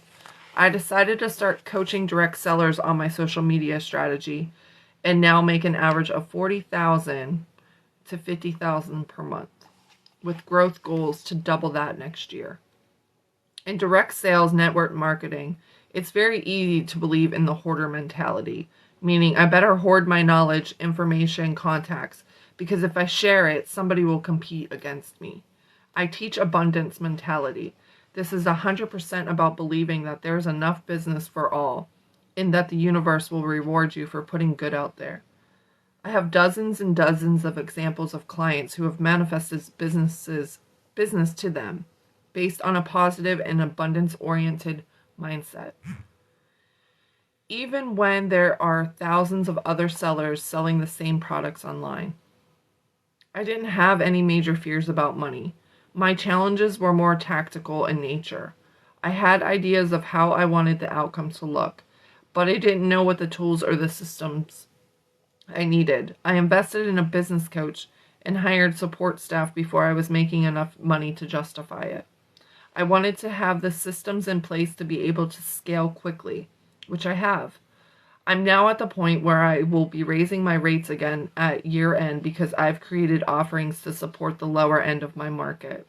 S1: I decided to start coaching direct sellers on my social media strategy and now make an average of $40,000 to $50,000 per month, with growth goals to double that next year. In direct sales network marketing, it's very easy to believe in the hoarder mentality, meaning I better hoard my knowledge, information, contacts, because if I share it, somebody will compete against me. I teach abundance mentality. This is 100% about believing that there's enough business for all, and that the universe will reward you for putting good out there. I have dozens and dozens of examples of clients who have manifested business to them based on a positive and abundance-oriented mindset. Even when there are thousands of other sellers selling the same products online. I didn't have any major fears about money. My challenges were more tactical in nature. I had ideas of how I wanted the outcome to look, but I didn't know what the tools or the systems I needed. I invested in a business coach and hired support staff before I was making enough money to justify it. I wanted to have the systems in place to be able to scale quickly, which I have. I'm now at the point where I will be raising my rates again at year end because I've created offerings to support the lower end of my market.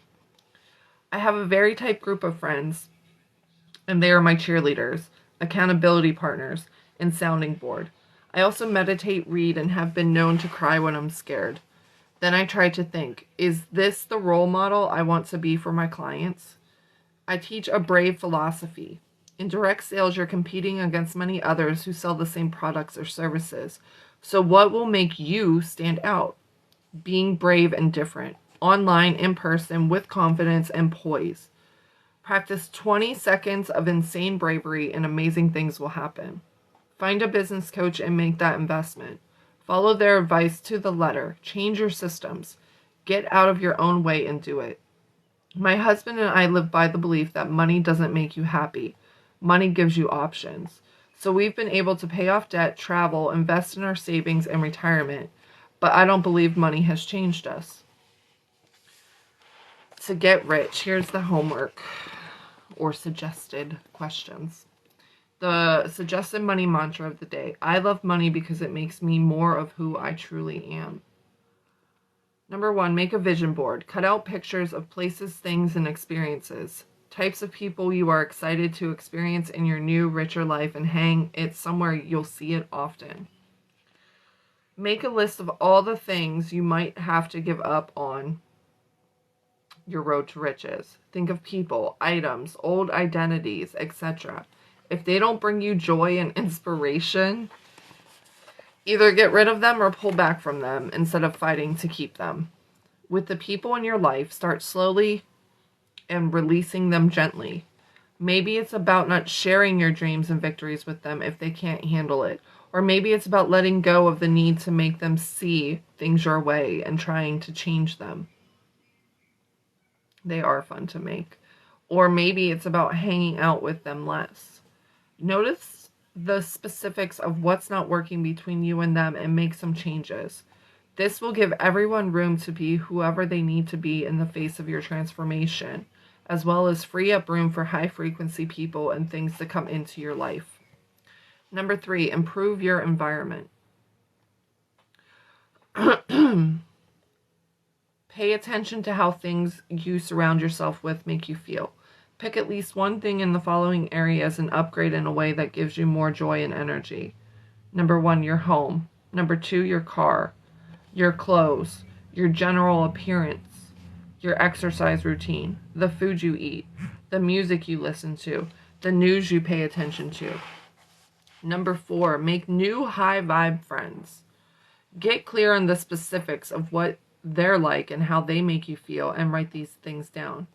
S1: I have a very tight group of friends, and they are my cheerleaders, accountability partners, and sounding board. I also meditate, read, and have been known to cry when I'm scared. Then I try to think, is this the role model I want to be for my clients? I teach a brave philosophy. In direct sales, you're competing against many others who sell the same products or services. So what will make you stand out? Being brave and different. Online, in person, with confidence and poise. Practice 20 seconds of insane bravery and amazing things will happen. Find a business coach and make that investment. Follow their advice to the letter. Change your systems. Get out of your own way and do it. My husband and I live by the belief that money doesn't make you happy. Money gives you options. So we've been able to pay off debt, travel, invest in our savings and retirement. But I don't believe money has changed us. To get rich, here's the homework or suggested questions. The suggested money mantra of the day. I love money because it makes me more of who I truly am. Number 1, make a vision board. Cut out pictures of places, things, and experiences. Types of people you are excited to experience in your new, richer life and hang it somewhere you'll see it often. Make a list of all the things you might have to give up on your road to riches. Think of people, items, old identities, etc. If they don't bring you joy and inspiration, either get rid of them or pull back from them instead of fighting to keep them. With the people in your life, start slowly and releasing them gently. Maybe it's about not sharing your dreams and victories with them if they can't handle it. Or maybe it's about letting go of the need to make them see things your way and trying to change them. They are fun to make. Or maybe it's about hanging out with them less. Notice the specifics of what's not working between you and them and make some changes. This will give everyone room to be whoever they need to be in the face of your transformation, as well as free up room for high-frequency people and things to come into your life. Number 3, improve your environment. Pay attention to how things you surround yourself with make you feel. Pick at least one thing in the following areas and upgrade in a way that gives you more joy and energy. Number 1, your home. Number 2, your car. Your clothes. Your general appearance. Your exercise routine. The food you eat. The music you listen to. The news you pay attention to. Number 4, make new high vibe friends. Get clear on the specifics of what they're like and how they make you feel and write these things down.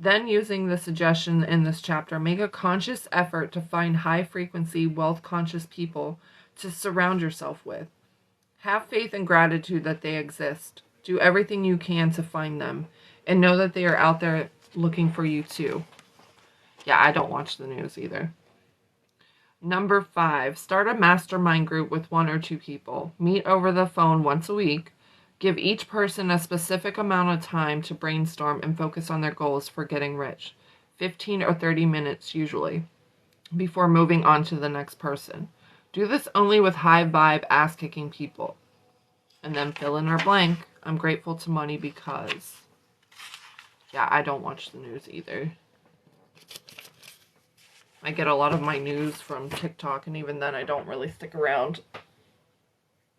S1: Then, using the suggestion in this chapter, make a conscious effort to find high-frequency, wealth-conscious people to surround yourself with. Have faith and gratitude that they exist. Do everything you can to find them, and know that they are out there looking for you too. Yeah, I don't watch the news either. Number 5, start a mastermind group with 1 or 2 people. Meet over the phone once a week. Give each person a specific amount of time to brainstorm and focus on their goals for getting rich. 15 or 30 minutes usually, before moving on to the next person. Do this only with high vibe, ass-kicking people. And then fill in our blank. I'm grateful to money because... Yeah, I don't watch the news either. I get a lot of my news from TikTok, and even then I don't really stick around.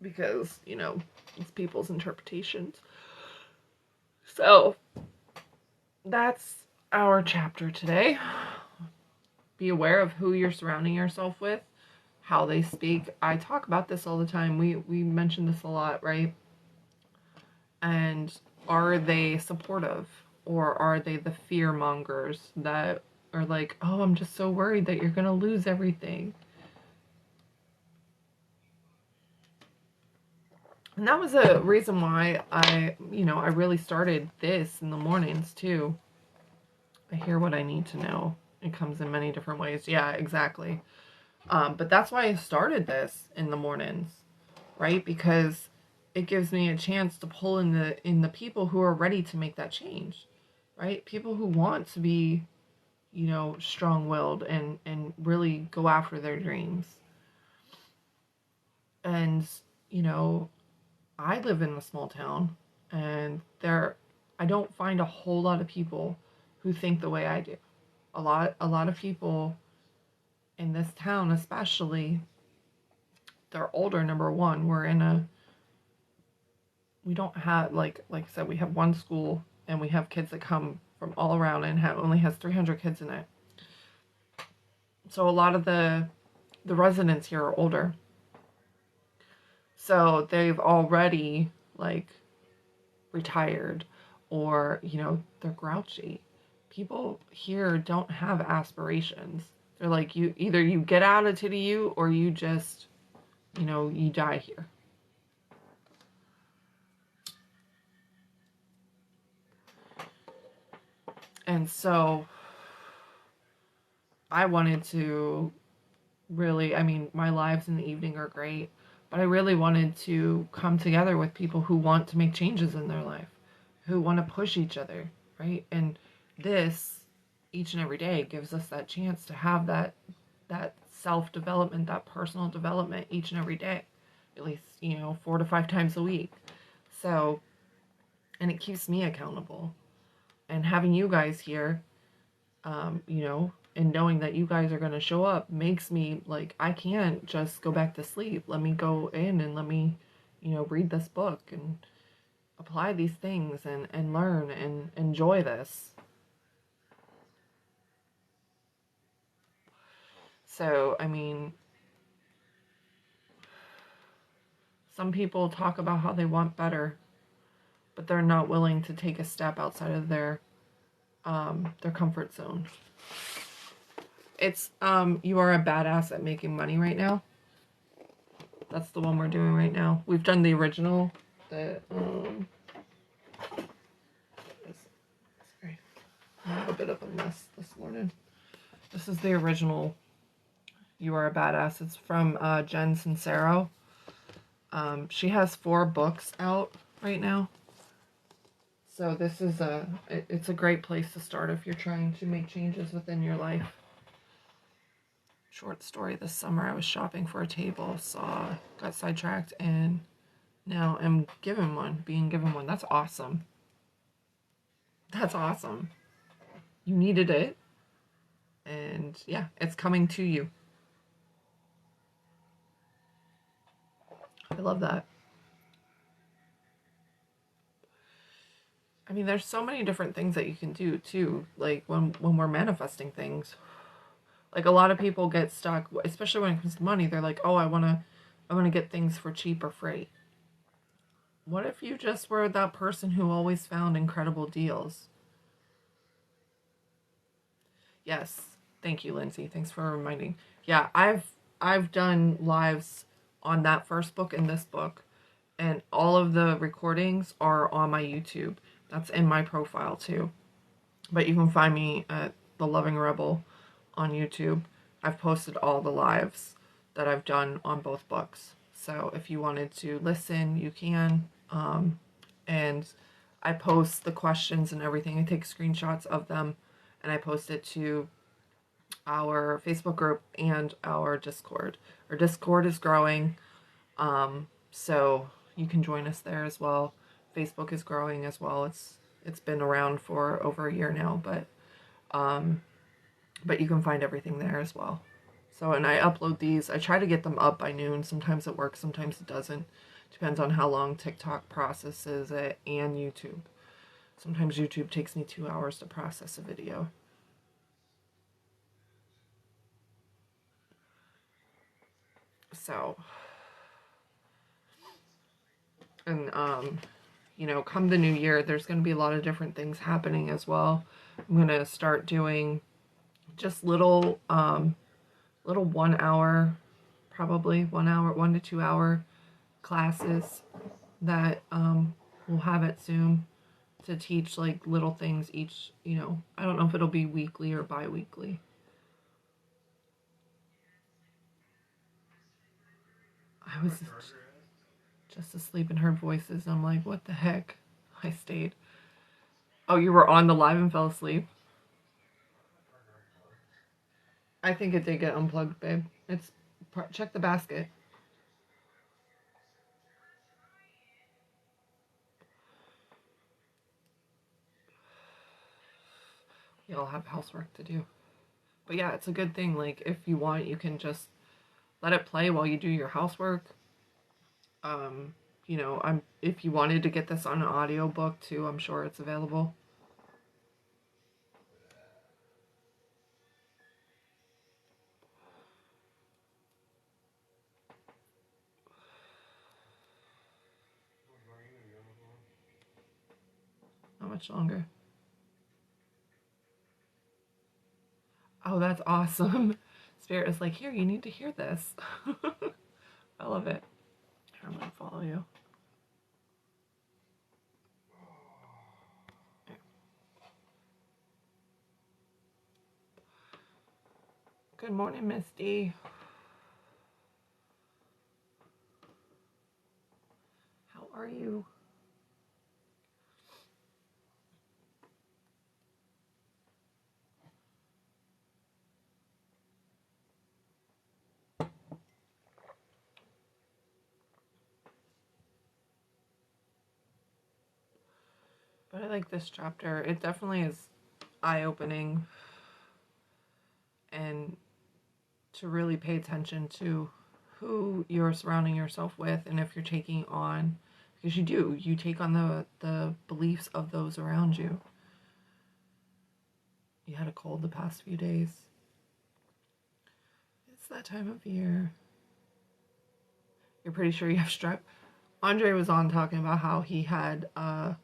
S1: Because, you know, it's people's interpretations. So, that's our chapter today. Be aware of who you're surrounding yourself with, how they speak. I talk about this all the time. We mention this a lot, right? And are they supportive? Or are they the fear mongers that are like, oh, I'm just so worried that you're going to lose everything. And that was a reason why I really started this in the mornings too. I hear what I need to know. It comes in many different ways. Yeah, exactly. But that's why I started this in the mornings, right? Because it gives me a chance to pull in the people who are ready to make that change, right? People who want to be, strong-willed and really go after their dreams. And, you know, I live in a small town, and I don't find a whole lot of people who think the way I do. A lot of people in this town, especially, they're older. Number one, we don't have, like I said, we have one school, and we have kids that come from all around, and only has 300 kids in it. So a lot of the residents here are older. So they've already, like, retired, or they're grouchy. People here don't have aspirations. They're like, you get out of TDU, or you just, you die here. And so I wanted to really, I mean, my lives in the evening are great, but I really wanted to come together with people who want to make changes in their life, who want to push each other, right? And this, each and every day, gives us that chance to have that self-development, that personal development each and every day, at least, 4 to 5 times a week. So, and it keeps me accountable. And having you guys here, and knowing that you guys are going to show up makes me like, I can't just go back to sleep. Let me go in and let me, read this book and apply these things and learn and enjoy this. So, I mean, some people talk about how they want better, but they're not willing to take a step outside of their comfort zone. It's You Are a Badass at Making Money right now. That's the one we're doing right now. We've done the original. Sorry, I have a bit of a mess this morning. This is the original You Are a Badass. It's from Jen Sincero. She has 4 books out right now. So this is it's a great place to start if you're trying to make changes within your life. Short story: this summer I was shopping for a table, got sidetracked, and now I'm being given one. That's awesome. That's awesome. You needed it, and yeah, it's coming to you. I love that. I mean, there's so many different things that you can do too. Like when we're manifesting things, like a lot of people get stuck, especially when it comes to money. They're like, "Oh, I wanna get things for cheap or free." What if you just were that person who always found incredible deals? Yes, thank you, Lindsay. Thanks for reminding. Yeah, I've done lives on that first book and this book, and all of the recordings are on my YouTube. That's in my profile too. But you can find me at The Loving Rebel on YouTube. I've posted all the lives that I've done on both books. So if you wanted to listen, you can. And I post the questions and everything. I take screenshots of them and I post it to our Facebook group and our Discord. Our Discord is growing, so you can join us there as well. Facebook is growing as well. It's been around for over a year now, but you can find everything there as well. So, and I upload these. I try to get them up by noon. Sometimes it works, sometimes it doesn't. Depends on how long TikTok processes it and YouTube. Sometimes YouTube takes me 2 hours to process a video. So, and come the new year, there's going to be a lot of different things happening as well. I'm going to start doing just little 1 hour, probably 1 hour, 1 to 2 hour classes that we'll have at Zoom to teach like little things each, I don't know if it'll be weekly or bi-weekly. I was just asleep and heard voices. I'm like, what the heck? I stayed. Oh, you were on the live and fell asleep? I think it did get unplugged, babe. It's check the basket. We all have housework to do. But yeah, it's a good thing. Like, if you want, you can just let it play while you do your housework. You know, if you wanted to get this on an audiobook too, I'm sure it's available. Not much longer. Oh, that's awesome. Spirit is like, here, you need to hear this. I love it. Here, I'm going to follow you. Good morning, Misty. How are you? But I like this chapter. It definitely is eye-opening, and to really pay attention to who you're surrounding yourself with, and if you're taking on, because you take on the beliefs of those around you. You had a cold the past few days. It's that time of year. You're pretty sure you have strep. Andre was on talking about how he had a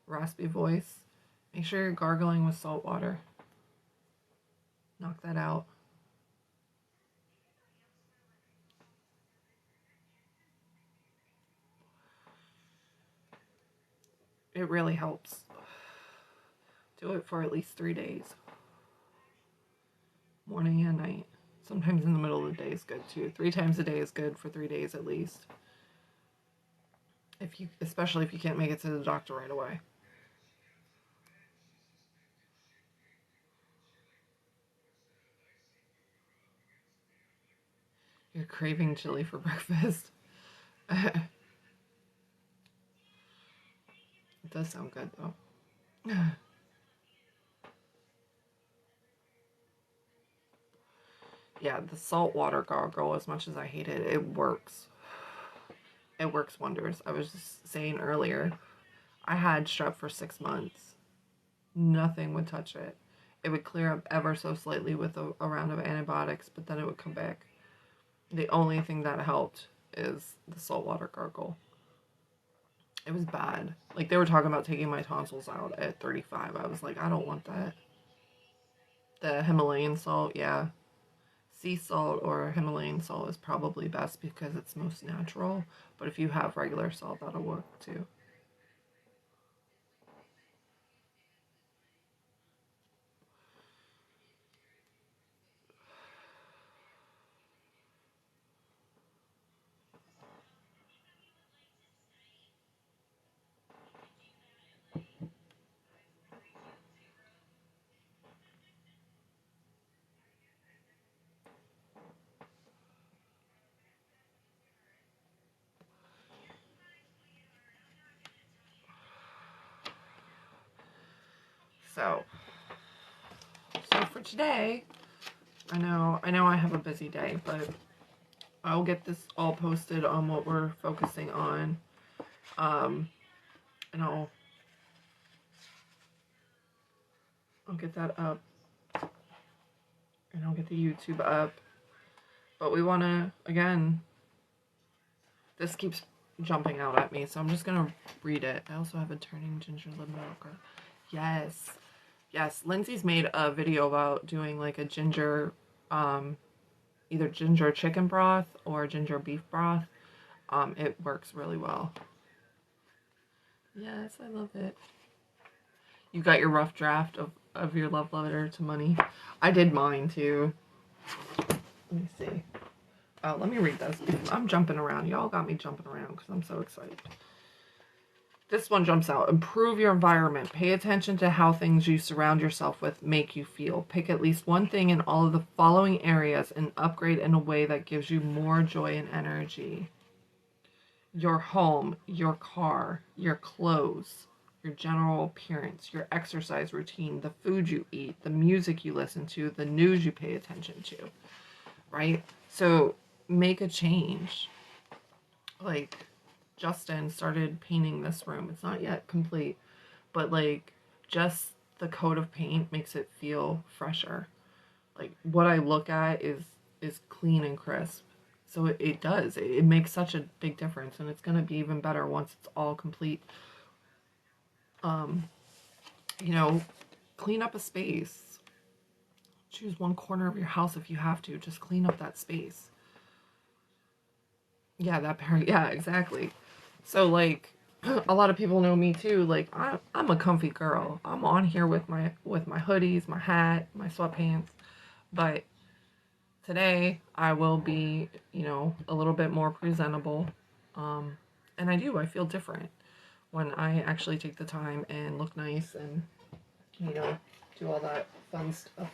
S1: raspy voice. Make sure you're gargling with salt water. Knock that out. It really helps. Do it for at least 3 days. Morning and night. Sometimes in the middle of the day is good too. 3 times a day is good for 3 days at least. Especially if you can't make it to the doctor right away. You're craving chili for breakfast. It does sound good though. Yeah, the saltwater gargle, as much as I hate it, it works. It works wonders. I was just saying earlier, I had strep for 6 months. Nothing would touch it. It would clear up ever so slightly with a round of antibiotics, but then it would come back. The only thing that helped is the saltwater gargle. It was bad. Like, they were talking about taking my tonsils out at 35. I was like, I don't want that. The Himalayan salt, yeah. Sea salt or Himalayan salt is probably best because it's most natural. But if you have regular salt, that'll work too. So for today, I know I have a busy day, but I'll get this all posted on what we're focusing on. And I'll get that up. And I'll get the YouTube up. But we want to, again, this keeps jumping out at me, so I'm just going to read it. I also have a turning ginger lemon. Yes. Yes, Lindsay's made a video about doing like a ginger, either ginger chicken broth or ginger beef broth. It works really well. Yes, I love it. You got your rough draft of your love letter to money. I did mine too. Let me see. let me read this. I'm jumping around. Y'all got me jumping around because I'm so excited. This one jumps out. Improve your environment. Pay attention to how things you surround yourself with make you feel. Pick at least one thing in all of the following areas and upgrade in a way that gives you more joy and energy. Your home, your car, your clothes, your general appearance, your exercise routine, the food you eat, the music you listen to, the news you pay attention to, right? So make a change. Like, Justin started painting this room. It's not yet complete, but like just the coat of paint makes it feel fresher. Like what I look at is clean and crisp. So it does. It makes such a big difference, and it's going to be even better once it's all complete. You know, clean up a space. Choose one corner of your house if you have to. Just clean up that space. Yeah, that part. Yeah, exactly. So, like, a lot of people know me too. Like, I'm a comfy girl. I'm on here with my hoodies, my hat, my sweatpants. But today, I will be, you know, a little bit more presentable. And I feel different when I actually take the time and look nice and, you know, do all that fun stuff.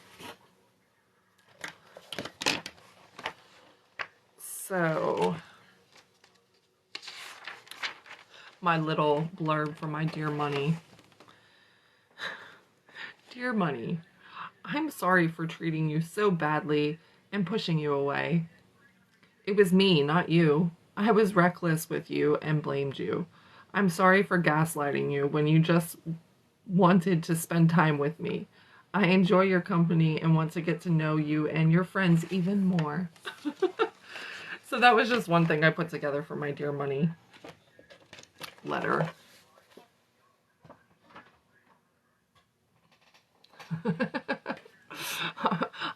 S1: So, my little blurb for my dear Money. Dear Money, I'm sorry for treating you so badly and pushing you away. It was me, not you. I was reckless with you and blamed you. I'm sorry for gaslighting you when you just wanted to spend time with me. I enjoy your company and want to get to know you and your friends even more. So that was just one thing I put together for my dear Money letter.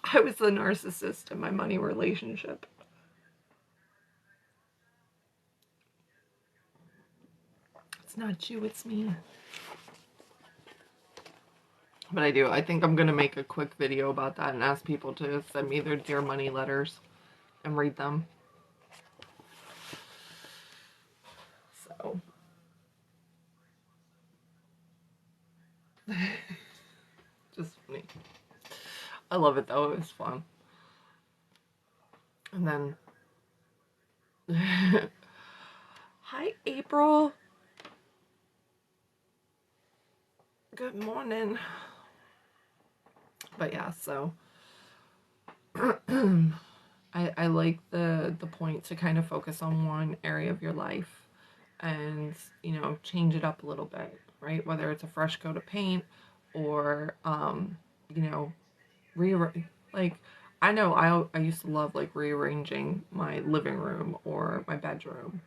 S1: I was the narcissist in my money relationship. It's not you, it's me. But I think I'm going to make a quick video about that and ask people to send me their dear Money letters and read them. So. Just funny. I love it though, it was fun. And then, hi April. Good morning. But yeah, so I like the point to kind of focus on one area of your life and, you know, change it up a little bit, right? Whether it's a fresh coat of paint or, you know, like, I know I used to love like rearranging my living room or my bedroom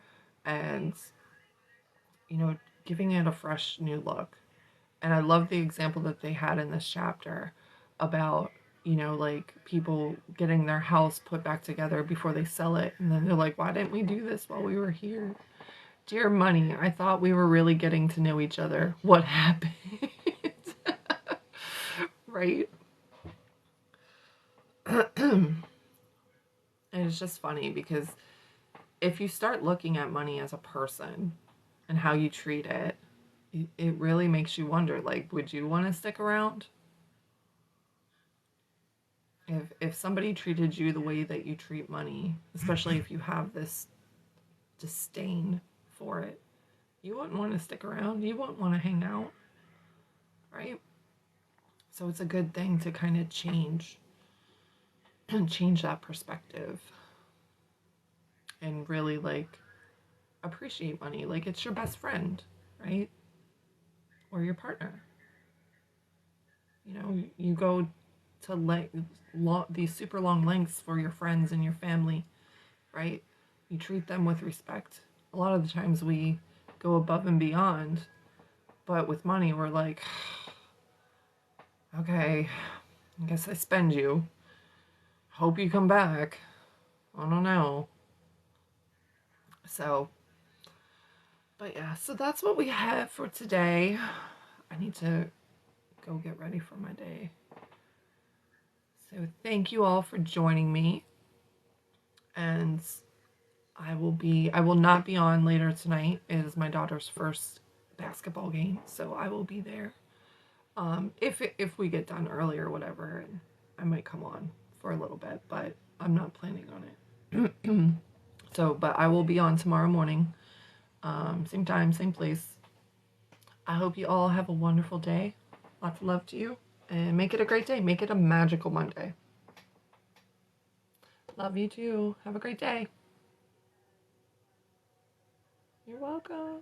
S1: and, you know, giving it a fresh new look. And I love the example that they had in this chapter about, you know, like people getting their house put back together before they sell it. And then they're like, why didn't we do this while we were here? Dear Money, I thought we were really getting to know each other. What happened? Right? And it's just funny because if you start looking at money as a person and how you treat it, it really makes you wonder, like, would you want to stick around? If somebody treated you the way that you treat money, especially if you have this disdain for it, you wouldn't want to stick around. You wouldn't want to hang out, right? So it's a good thing to kind of change that perspective and really, like, appreciate money. Like, it's your best friend, right? Or your partner. You know, you go to these super long lengths for your friends and your family, right? You treat them with respect. A lot of the times we go above and beyond, but with money we're like, okay, I guess I spend you. Hope you come back. I don't know. So, but yeah, so that's what we have for today. I need to go get ready for my day. So thank you all for joining me. and I will not be on later tonight. It is my daughter's first basketball game, so I will be there. If we get done early or whatever, and I might come on for a little bit, but I'm not planning on it. So, but I will be on tomorrow morning, same time, same place. I hope you all have a wonderful day. Lots of love to you, and make it a great day. Make it a magical Monday. Love you too. Have a great day. You're welcome.